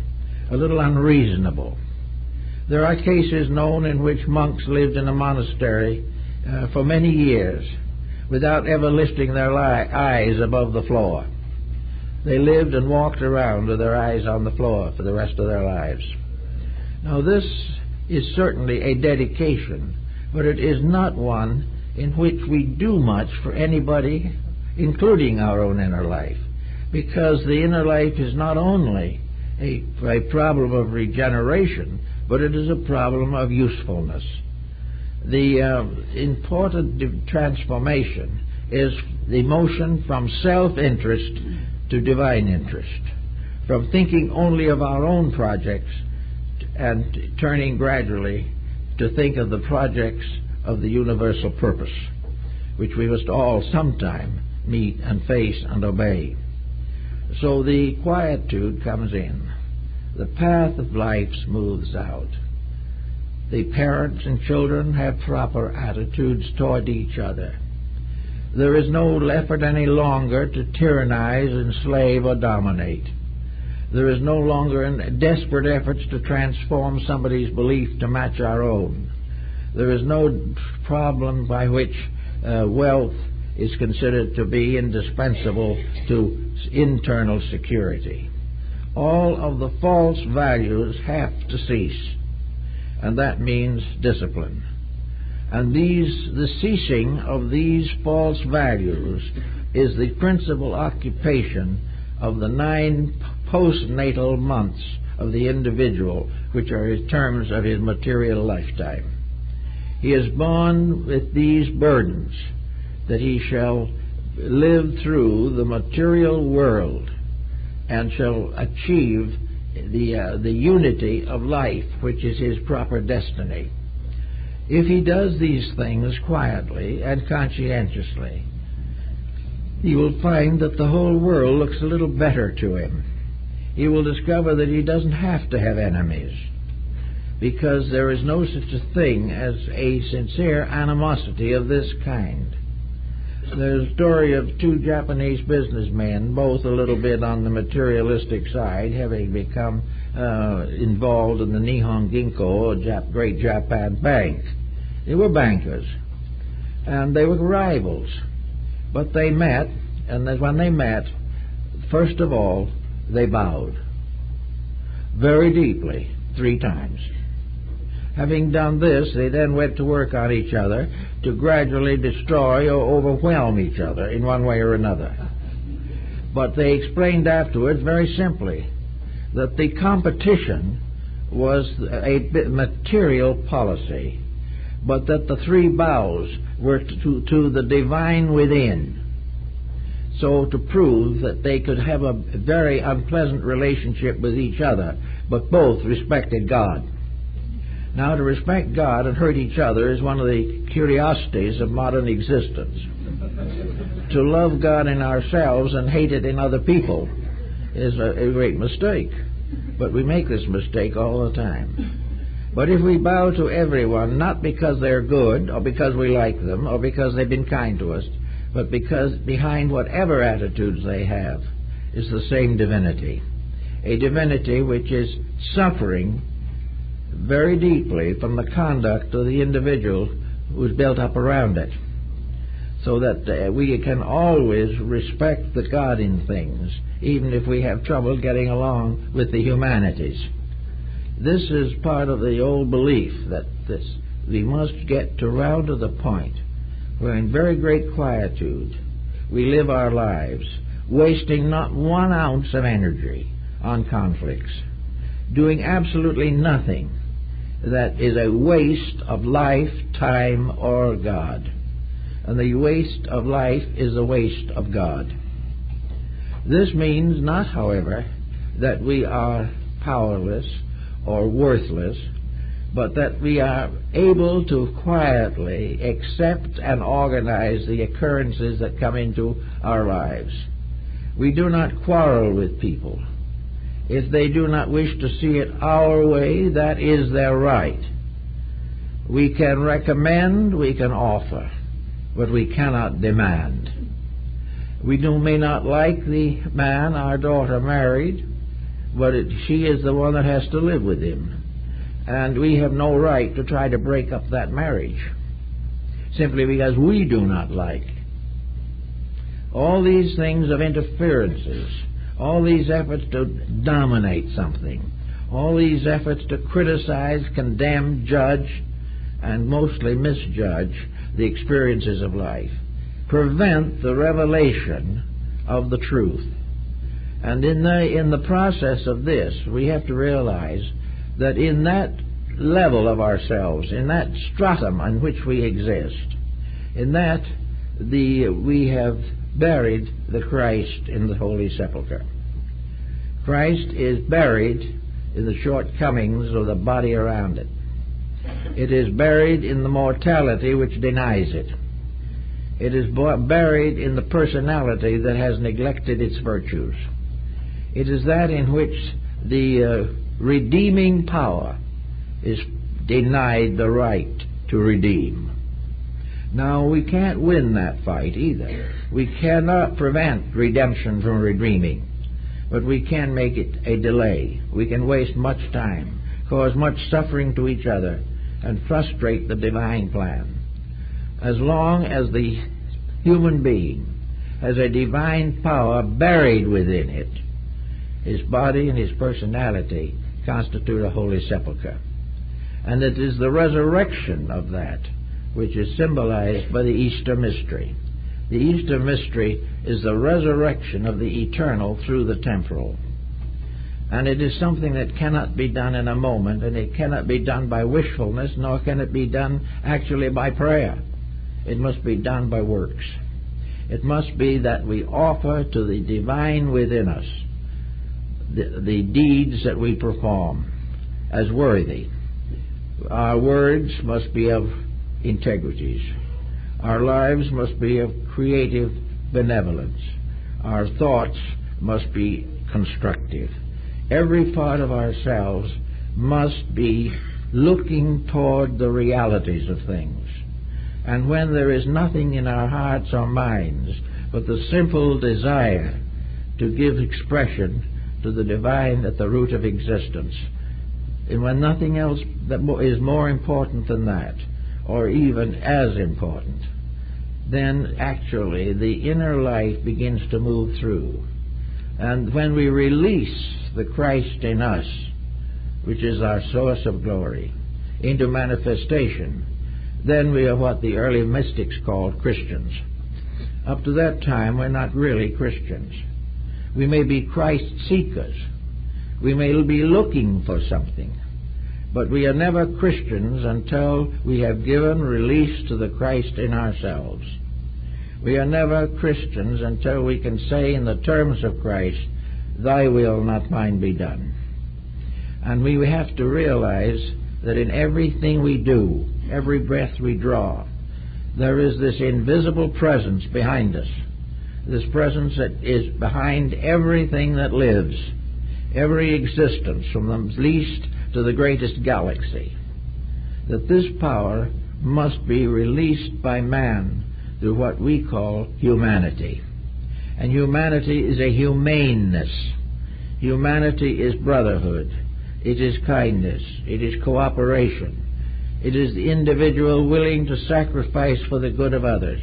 a little unreasonable. There are cases known in which monks lived in a monastery for many years without ever lifting their eyes above the floor. They lived and walked around with their eyes on the floor for the rest of their lives. Now, this is certainly a dedication, but it is not one in which we do much for anybody, including our own inner life, because the inner life is not only a problem of regeneration, but it is a problem of usefulness. The important transformation is the motion from self-interest to divine interest, from thinking only of our own projects and turning gradually to think of the projects of the universal purpose, which we must all sometime meet and face and obey. So the quietude comes in. The path of life smooths out. The parents and children have proper attitudes toward each other. There is no effort any longer to tyrannize, enslave, or dominate. There is no longer desperate efforts to transform somebody's belief to match our own. There is no problem by which wealth is considered to be indispensable to internal security. All of the false values have to cease, and that means discipline. And the ceasing of these false values is the principal occupation of the 9 postnatal months of the individual, which are his terms of his material lifetime. He is born with these burdens, that he shall live through the material world and shall achieve the unity of life, which is his proper destiny. If he does these things quietly and conscientiously, he will find that the whole world looks a little better to him. He will discover that he doesn't have to have enemies, because there is no such a thing as a sincere animosity of this kind. There's a story of two Japanese businessmen, both a little bit on the materialistic side, having become involved in the Nihon Ginko, a great Japan bank. They were bankers, and they were rivals. But they met, and when they met, first of all, they bowed very deeply 3 times. Having done this, they then went to work on each other to gradually destroy or overwhelm each other in one way or another. But they explained afterwards very simply that the competition was a material policy, but that the 3 bows were to the divine within, so to prove that they could have a very unpleasant relationship with each other, but both respected God. Now, to respect God and hurt each other is one of the curiosities of modern existence. To love God in ourselves and hate it in other people is a great mistake, but we make this mistake all the time. But if we bow to everyone, not because they're good, or because we like them, or because they've been kind to us, but because behind whatever attitudes they have is the same divinity. A divinity which is suffering very deeply from the conduct of the individual who's built up around it, so that we can always respect the God in things, even if we have trouble getting along with the humanities. This is part of the old belief that we must get round to the point where in very great quietude we live our lives, wasting not 1 ounce of energy on conflicts, doing absolutely nothing that is a waste of life, time, or God. And the waste of life is a waste of God. This means not, however, that we are powerless or worthless, but that we are able to quietly accept and organize the occurrences that come into our lives. We do not quarrel with people. If they do not wish to see it our way, that is their right. We can recommend, we can offer, but we cannot demand. We may not like the man our daughter married, but she is the one that has to live with him. And we have no right to try to break up that marriage, simply because we do not like. All these things of interferences, all these efforts to dominate something, all these efforts to criticize, condemn, judge, and mostly misjudge the experiences of life, prevent the revelation of the truth. And in the process of this, we have to realize that in that level of ourselves, in that stratum in which we exist, in that we have buried the Christ in the Holy Sepulchre. Christ is buried in the shortcomings of the body around it. It is buried in the mortality which denies it. It is buried in the personality that has neglected its virtues. It is that in which the redeeming power is denied the right to redeem. Now, we can't win that fight either. We cannot prevent redemption from redeeming, but we can make it a delay. We can waste much time, cause much suffering to each other, and frustrate the divine plan. As long as the human being has a divine power buried within it, his body and his personality constitute a holy sepulchre. And it is the resurrection of that which is symbolized by the Easter mystery. The Easter mystery is the resurrection of the eternal through the temporal. And it is something that cannot be done in a moment, and it cannot be done by wishfulness, nor can it be done actually by prayer. It must be done by works. It must be that we offer to the divine within us the deeds that we perform as worthy. Our words must be of integrities. Our lives must be of creative benevolence. Our thoughts must be constructive. Every part of ourselves must be looking toward the realities of things. And when there is nothing in our hearts or minds but the simple desire to give expression to the divine at the root of existence, and when nothing else that is more important than that, or even as important, then actually the inner life begins to move through. And when we release the Christ in us, which is our source of glory, into manifestation, then we are what the early mystics called Christians. Up to that time, we're not really Christians. We may be Christ seekers. We may be looking for something. But we are never Christians until we have given release to the Christ in ourselves. We are never Christians until we can say in the terms of Christ, "Thy will, not mine, be done." And we have to realize that in everything we do, every breath we draw, there is this invisible presence behind us, this presence that is behind everything that lives, every existence from the least to the greatest galaxy, that this power must be released by man through what we call humanity. And humanity is a humaneness. Humanity is brotherhood. It is kindness. It is cooperation. It is the individual willing to sacrifice for the good of others,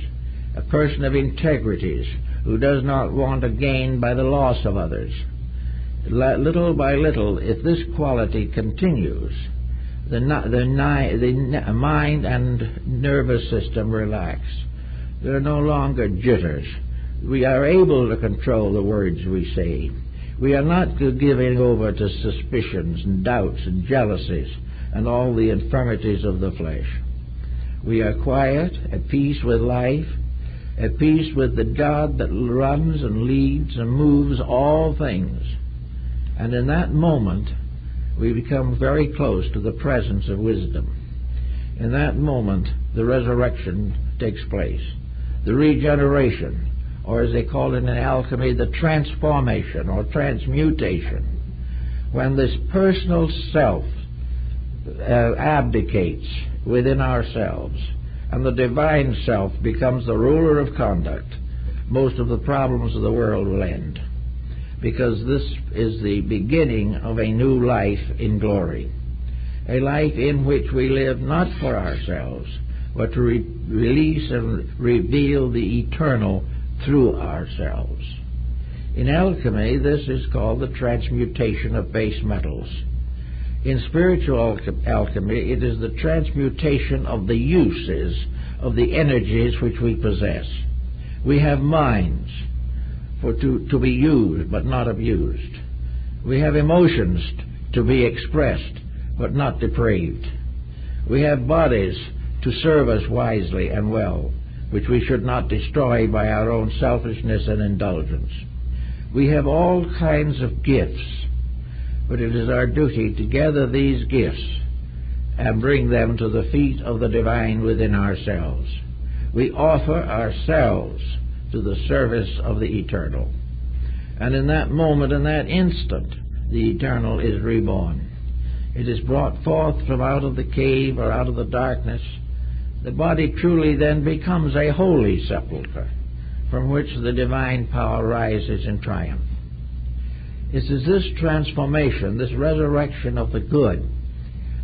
a person of integrities who does not want to gain by the loss of others. Little by little, if this quality continues, the mind and nervous system relax. There are no longer jitters. We are able to control the words we say. We are not giving over to suspicions and doubts and jealousies and all the infirmities of the flesh. We are quiet, at peace with life, at peace with the God that runs and leads and moves all things. And in that moment, we become very close to the presence of wisdom. In that moment, the resurrection takes place. The regeneration, or as they call it in alchemy, the transformation or transmutation. When this personal self abdicates within ourselves and the divine self becomes the ruler of conduct, most of the problems of the world will end. Because this is the beginning of a new life in glory. A life in which we live not for ourselves, but to release and reveal the eternal through ourselves. In alchemy, this is called the transmutation of base metals. In spiritual alchemy, it is the transmutation of the uses of the energies which we possess. We have minds to be used but not abused. We have emotions to be expressed but not depraved. We have bodies to serve us wisely and well, which we should not destroy by our own selfishness and indulgence. We have all kinds of gifts, but it is our duty to gather these gifts and bring them to the feet of the divine within ourselves. We offer ourselves to the service of the eternal. And in that moment, in that instant, the eternal is reborn. It is brought forth from out of the cave or out of the darkness. The body truly then becomes a holy sepulchre from which the divine power rises in triumph. It is this transformation, this resurrection of the good,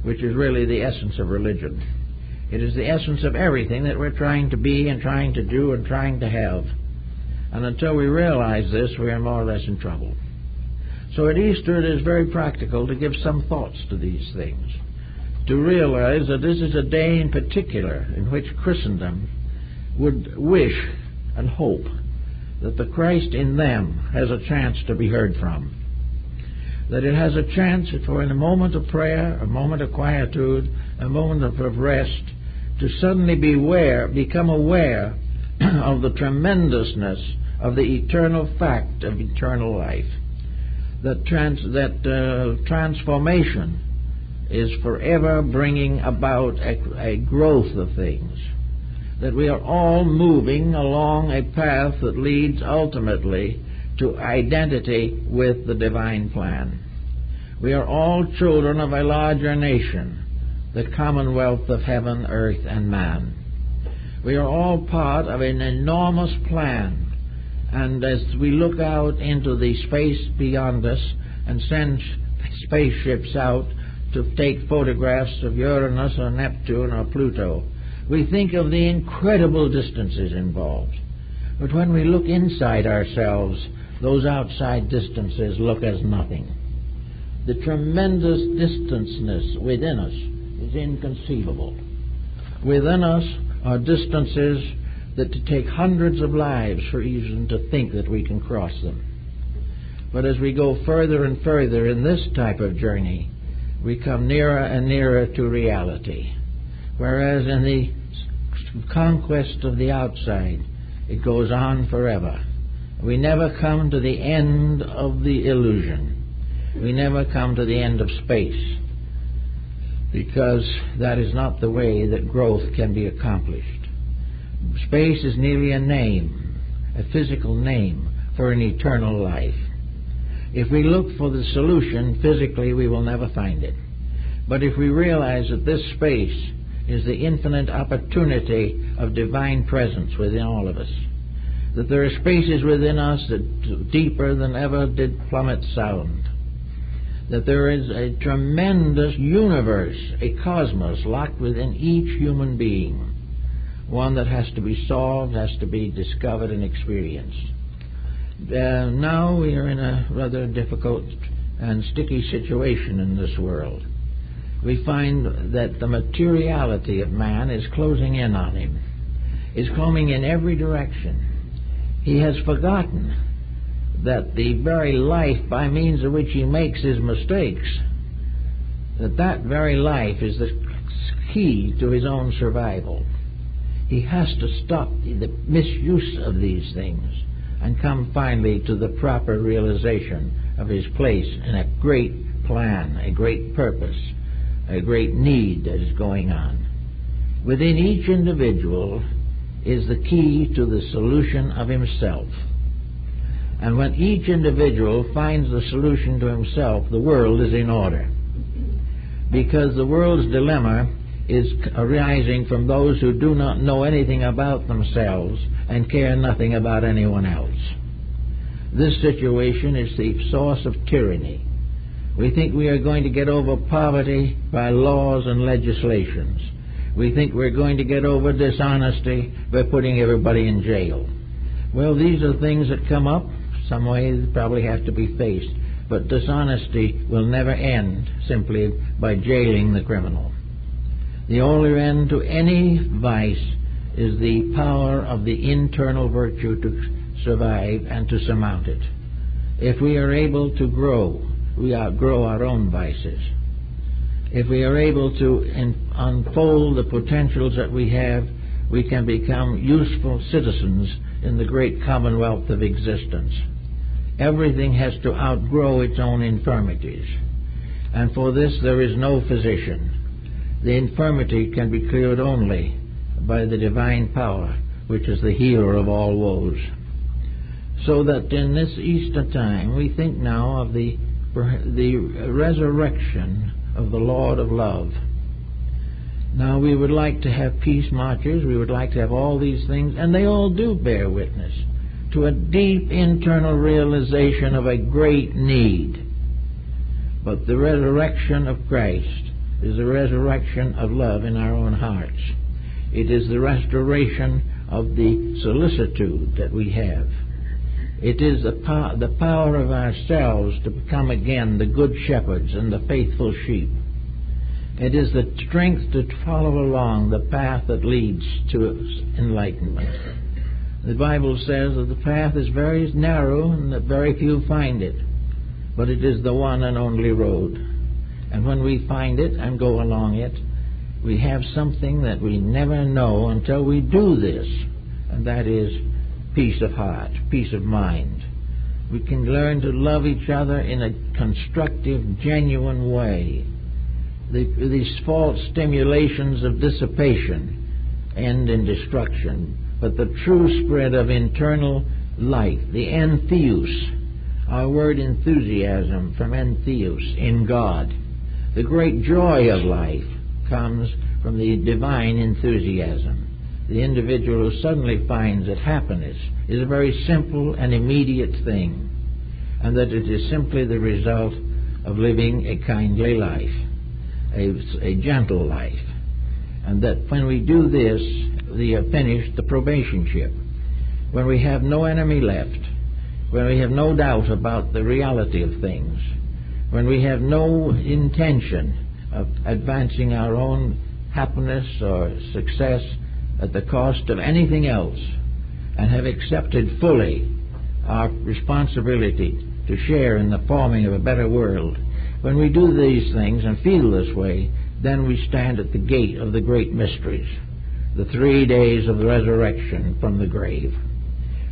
which is really the essence of religion. It is the essence of everything that we're trying to be and trying to do and trying to have. And until we realize this, we are more or less in trouble. So at Easter, it is very practical to give some thoughts to these things, to realize that this is a day in particular in which Christendom would wish and hope that the Christ in them has a chance to be heard from, that it has a chance for in a moment of prayer, a moment of quietude, a moment of rest, to suddenly become aware of the tremendousness of the eternal fact of eternal life. that transformation is forever bringing about a growth of things, that we are all moving along a path that leads ultimately to identity with the divine plan. We are all children of a larger nation, the commonwealth of heaven, earth, and man. We are all part of an enormous plan, and as we look out into the space beyond us and send spaceships out to take photographs of Uranus or Neptune or Pluto, we think of the incredible distances involved. But when we look inside ourselves, those outside distances look as nothing. The tremendous distanceness within us is inconceivable. Within us are distances that take hundreds of lives for even to think that we can cross them. But as we go further and further in this type of journey, we come nearer and nearer to reality. Whereas in the conquest of the outside, it goes on forever. We never come to the end of the illusion. We never come to the end of space, because that is not the way that growth can be accomplished. Space is merely a name, a physical name for an eternal life. If we look for the solution physically, we will never find it. But if we realize that this space is the infinite opportunity of divine presence within all of us, that there are spaces within us that deeper than ever did plummet sound, that there is a tremendous universe, a cosmos locked within each human being, one that has to be solved, has to be discovered and experienced. Now we are in a rather difficult and sticky situation in this world. We find that the materiality of man is closing in on him, is coming in every direction. He has forgotten that the very life by means of which he makes his mistakes, that very life is the key to his own survival. He has to stop the misuse of these things and come finally to the proper realization of his place in a great plan, a great purpose, a great need that is going on. Within each individual is the key to the solution of himself. And when each individual finds the solution to himself, the world is in order. Because the world's dilemma is arising from those who do not know anything about themselves and care nothing about anyone else. This situation is the source of tyranny. We think we are going to get over poverty by laws and legislations. We think we're going to get over dishonesty by putting everybody in jail. Well, these are things that come up. Some way they probably have to be faced. But dishonesty will never end simply by jailing the criminal. The only end to any vice is the power of the internal virtue to survive and to surmount it. If we are able to grow, we outgrow our own vices. If we are able to unfold the potentials that we have, we can become useful citizens in the great commonwealth of existence. Everything has to outgrow its own infirmities. And for this there is no physician. The infirmity can be cured only by the divine power, which is the healer of all woes. So that in this Easter time we think now of the resurrection of the Lord of love. Now we would like to have peace marches, we would like to have all these things, and they all do bear witness to a deep internal realization of a great need. But the resurrection of Christ is the resurrection of love in our own hearts. It is the restoration of the solicitude that we have. It is the power of ourselves to become again the good shepherds and the faithful sheep. It is the strength to follow along the path that leads to enlightenment. The Bible says that the path is very narrow and that very few find it, but it is the one and only road. And when we find it and go along it, we have something that we never know until we do this, and that is peace of heart, peace of mind. We can learn to love each other in a constructive, genuine way. These false stimulations of dissipation end in destruction, but the true spread of internal life, the entheos, our word enthusiasm from entheos, in God. The great joy of life comes from the divine enthusiasm. The individual who suddenly finds that happiness is a very simple and immediate thing, and that it is simply the result of living a kindly life, a gentle life, and that when we do this, we have finished the probationship. When we have no enemy left, when we have no doubt about the reality of things, when we have no intention of advancing our own happiness or success at the cost of anything else, and have accepted fully our responsibility to share in the forming of a better world, when we do these things and feel this way, then we stand at the gate of the great mysteries, the 3 days of the resurrection from the grave.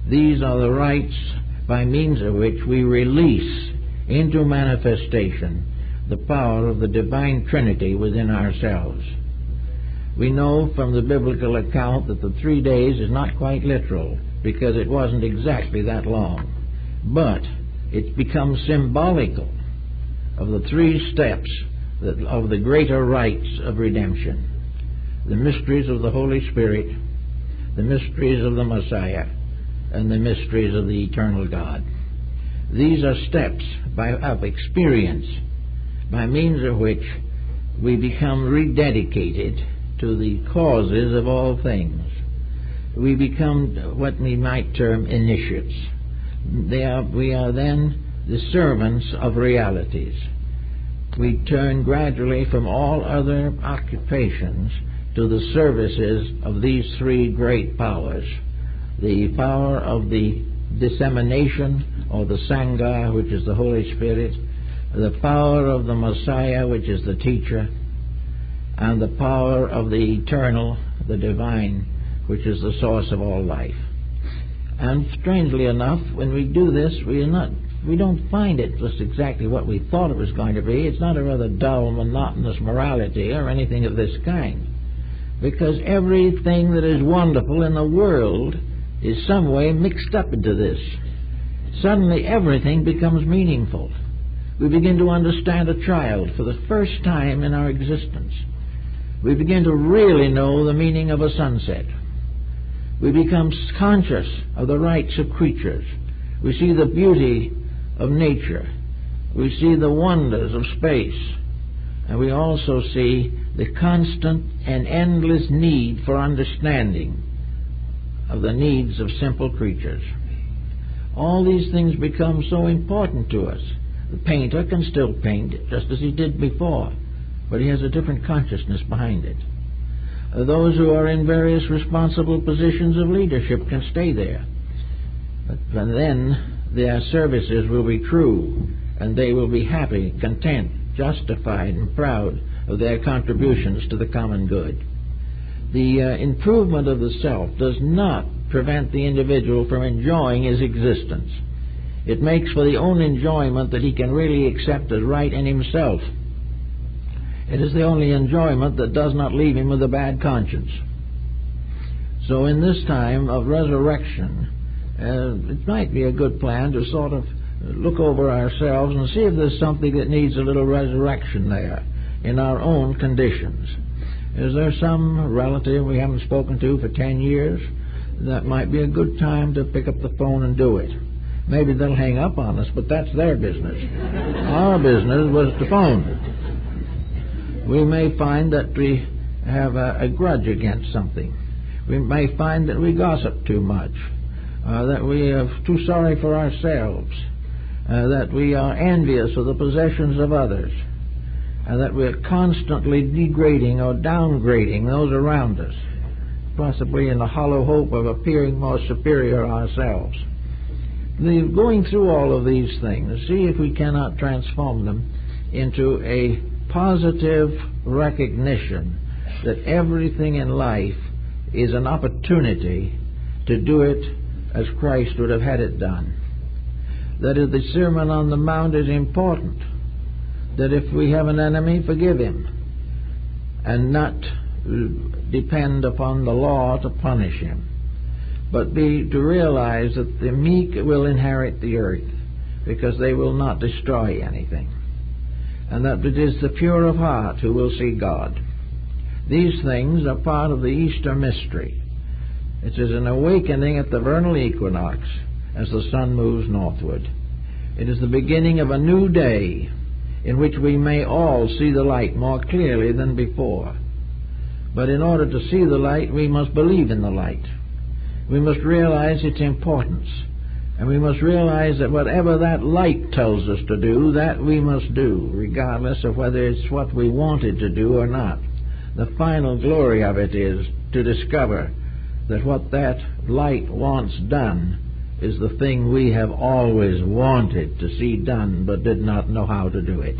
These are the rites by means of which we release into manifestation the power of the divine Trinity within ourselves. We know from the biblical account that the 3 days is not quite literal, because it wasn't exactly that long, but it becomes symbolical of the 3 steps of the greater rites of redemption: the mysteries of the Holy Spirit, the mysteries of the Messiah, and the mysteries of the eternal God. These are steps of experience by means of which we become rededicated to the causes of all things. We become what we might term initiates. We are then the servants of realities. We turn gradually from all other occupations to the services of these 3 great powers: the power of the dissemination, or the Sangha, which is the Holy Spirit, the power of the Messiah, which is the teacher, and the power of the eternal, the divine, which is the source of all life. And strangely enough, when we do this, we don't find it just exactly what we thought it was going to be. It's not a rather dull, monotonous morality or anything of this kind, because everything that is wonderful in the world is some way mixed up into this. Suddenly everything becomes meaningful. We begin to understand a child for the first time in our existence. We begin to really know the meaning of a sunset. We become conscious of the rights of creatures. We see the beauty of nature. We see the wonders of space. And we also see the constant and endless need for understanding of the needs of simple creatures. All these things become so important to us. The painter can still paint just as he did before, but he has a different consciousness behind it. Those who are in various responsible positions of leadership can stay there, but then their services will be true, and they will be happy, content, justified, and proud of their contributions to the common good. The improvement of the self does not prevent the individual from enjoying his existence. It makes for the own enjoyment that he can really accept as right in himself. It is the only enjoyment that does not leave him with a bad conscience. So in this time of resurrection, it might be a good plan to sort of look over ourselves and see if there's something that needs a little resurrection there in our own conditions. Is there some relative we haven't spoken to for 10 years? That might be a good time to pick up the phone and do it. Maybe they'll hang up on us, but that's their business. Our business was to phone. We may find that we have a grudge against something. We may find that we gossip too much, that we are too sorry for ourselves, that we are envious of the possessions of others, and that we are constantly degrading or downgrading those around us, possibly in the hollow hope of appearing more superior ourselves. Going through all of these things, see if we cannot transform them into a positive recognition that everything in life is an opportunity to do it as Christ would have had it done. that the Sermon on the Mount is important, that if we have an enemy, forgive him, and not depend upon the law to punish him, but to realize that the meek will inherit the earth, because they will not destroy anything, and that it is the pure of heart who will see God. These things are part of the Easter mystery. It is an awakening at the vernal equinox as the sun moves northward. It is the beginning of a new day in which we may all see the light more clearly than before. But in order to see the light, we must believe in the light. We must realize its importance. And we must realize that whatever that light tells us to do, that we must do, regardless of whether it's what we wanted to do or not. The final glory of it is to discover that what that light wants done is the thing we have always wanted to see done but did not know how to do it.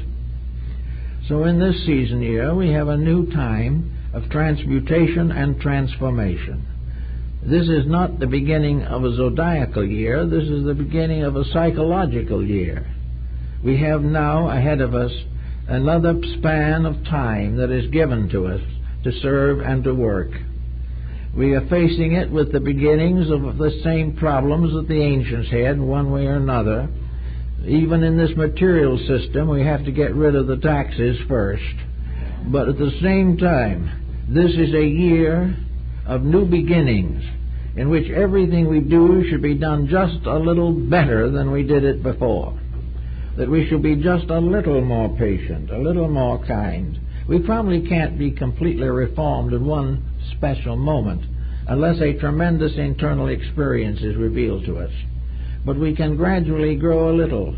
So in this season year, we have a new time of transmutation and transformation. This is not the beginning of a zodiacal year. This is the beginning of a psychological year. We have now ahead of us another span of time that is given to us to serve and to work. We are facing it with the beginnings of the same problems that the ancients had in one way or another. Even in this material system, we have to get rid of the taxes first. But at the same time, this is a year of new beginnings in which everything we do should be done just a little better than we did it before. That we should be just a little more patient, a little more kind. We probably can't be completely reformed in one special moment unless a tremendous internal experience is revealed to us. But we can gradually grow a little.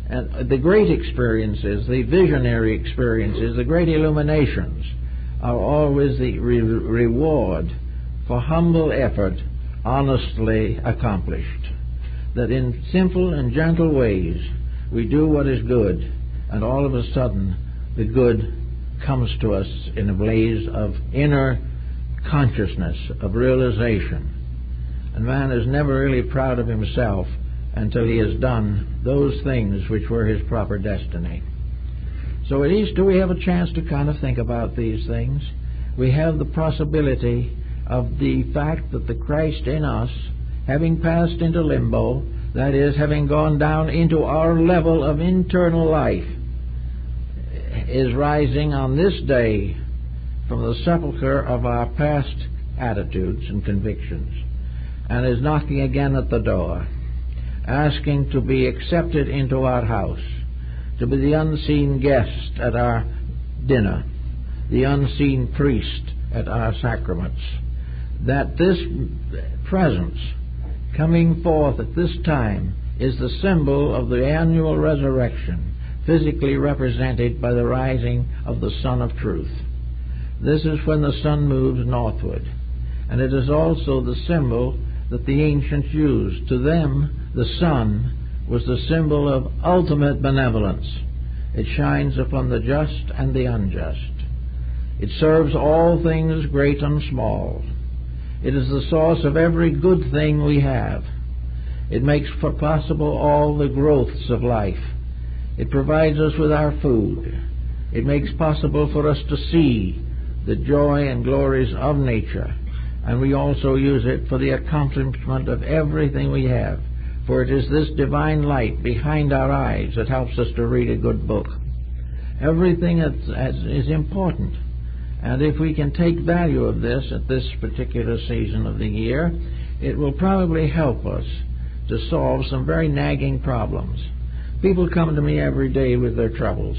And the great experiences, the visionary experiences, the great illuminations are always the reward for humble effort honestly accomplished. That in simple and gentle ways we do what is good, and all of a sudden the good comes to us in a blaze of inner consciousness, of realization. And man is never really proud of himself until he has done those things which were his proper destiny. So at Easter we have a chance to kind of think about these things. We have the possibility of the fact that the Christ in us, having passed into limbo, that is, having gone down into our level of internal life, is rising on this day from the sepulcher of our past attitudes and convictions, and is knocking again at the door, asking to be accepted into our house, to be the unseen guest at our dinner, the unseen priest at our sacraments. That this presence coming forth at this time is the symbol of the annual resurrection, physically represented by the rising of the Sun of Truth. This is when the sun moves northward, and it is also the symbol that the ancients used. To them, the sun was the symbol of ultimate benevolence. It shines upon the just and the unjust. It serves all things great and small. It is the source of every good thing we have. It makes possible all the growths of life. It provides us with our food. It makes possible for us to see the joy and glories of nature. And we also use it for the accomplishment of everything we have. For it is this divine light behind our eyes that helps us to read a good book. Everything is important. And if we can take value of this at this particular season of the year, it will probably help us to solve some very nagging problems. People come to me every day with their troubles,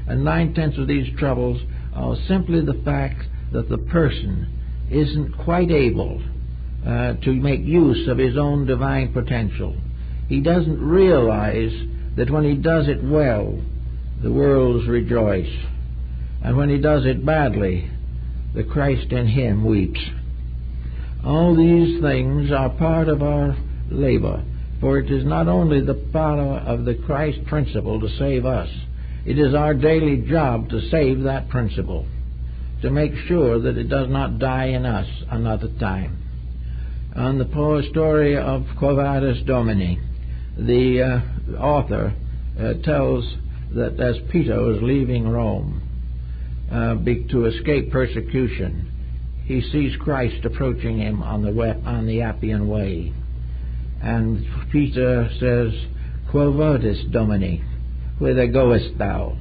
and 9/10 of these troubles are simply the fact that the person isn't quite able to make use of his own divine potential. He doesn't realize that when he does it well, the worlds rejoice, and when he does it badly, the Christ in him weeps. All these things are part of our labor, for it is not only the power of the Christ principle to save us, it is our daily job to save that principle, to make sure that it does not die in us another time. On the poor story of Quo Vadis Domini, the author tells that as Peter was leaving Rome to escape persecution, he sees Christ approaching him on the Appian Way. And Peter says, Quo vadis, Domini? Whither goest thou?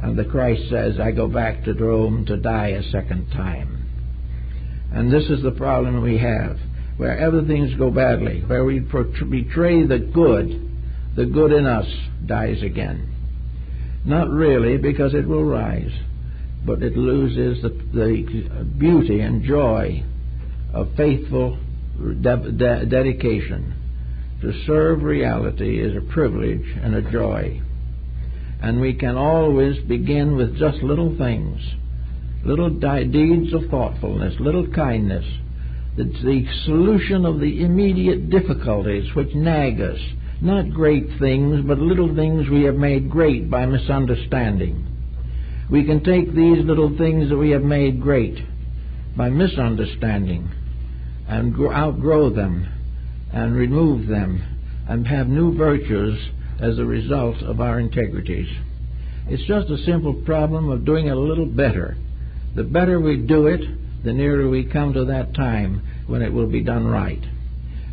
And the Christ says, I go back to Rome to die a second time. And this is the problem we have. Wherever things go badly, where we betray the good in us dies again. Not really, because it will rise, but it loses the beauty and joy of faithful dedication. To serve reality is a privilege and a joy. And we can always begin with just little things, little deeds of thoughtfulness, little kindness. The solution of the immediate difficulties which nag us. Not great things, but little things we have made great by misunderstanding. We can take these little things that we have made great by misunderstanding and outgrow them and remove them and have new virtues as a result of our integrities. It's just a simple problem of doing it a little better. The better we do it, the nearer we come to that time when it will be done right.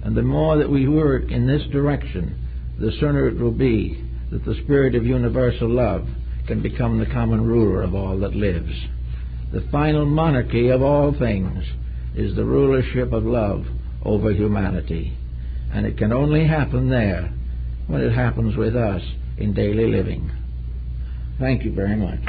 And the more that we work in this direction, the sooner it will be that the spirit of universal love can become the common ruler of all that lives. The final monarchy of all things is the rulership of love over humanity. And it can only happen there when it happens with us in daily living. Thank you very much.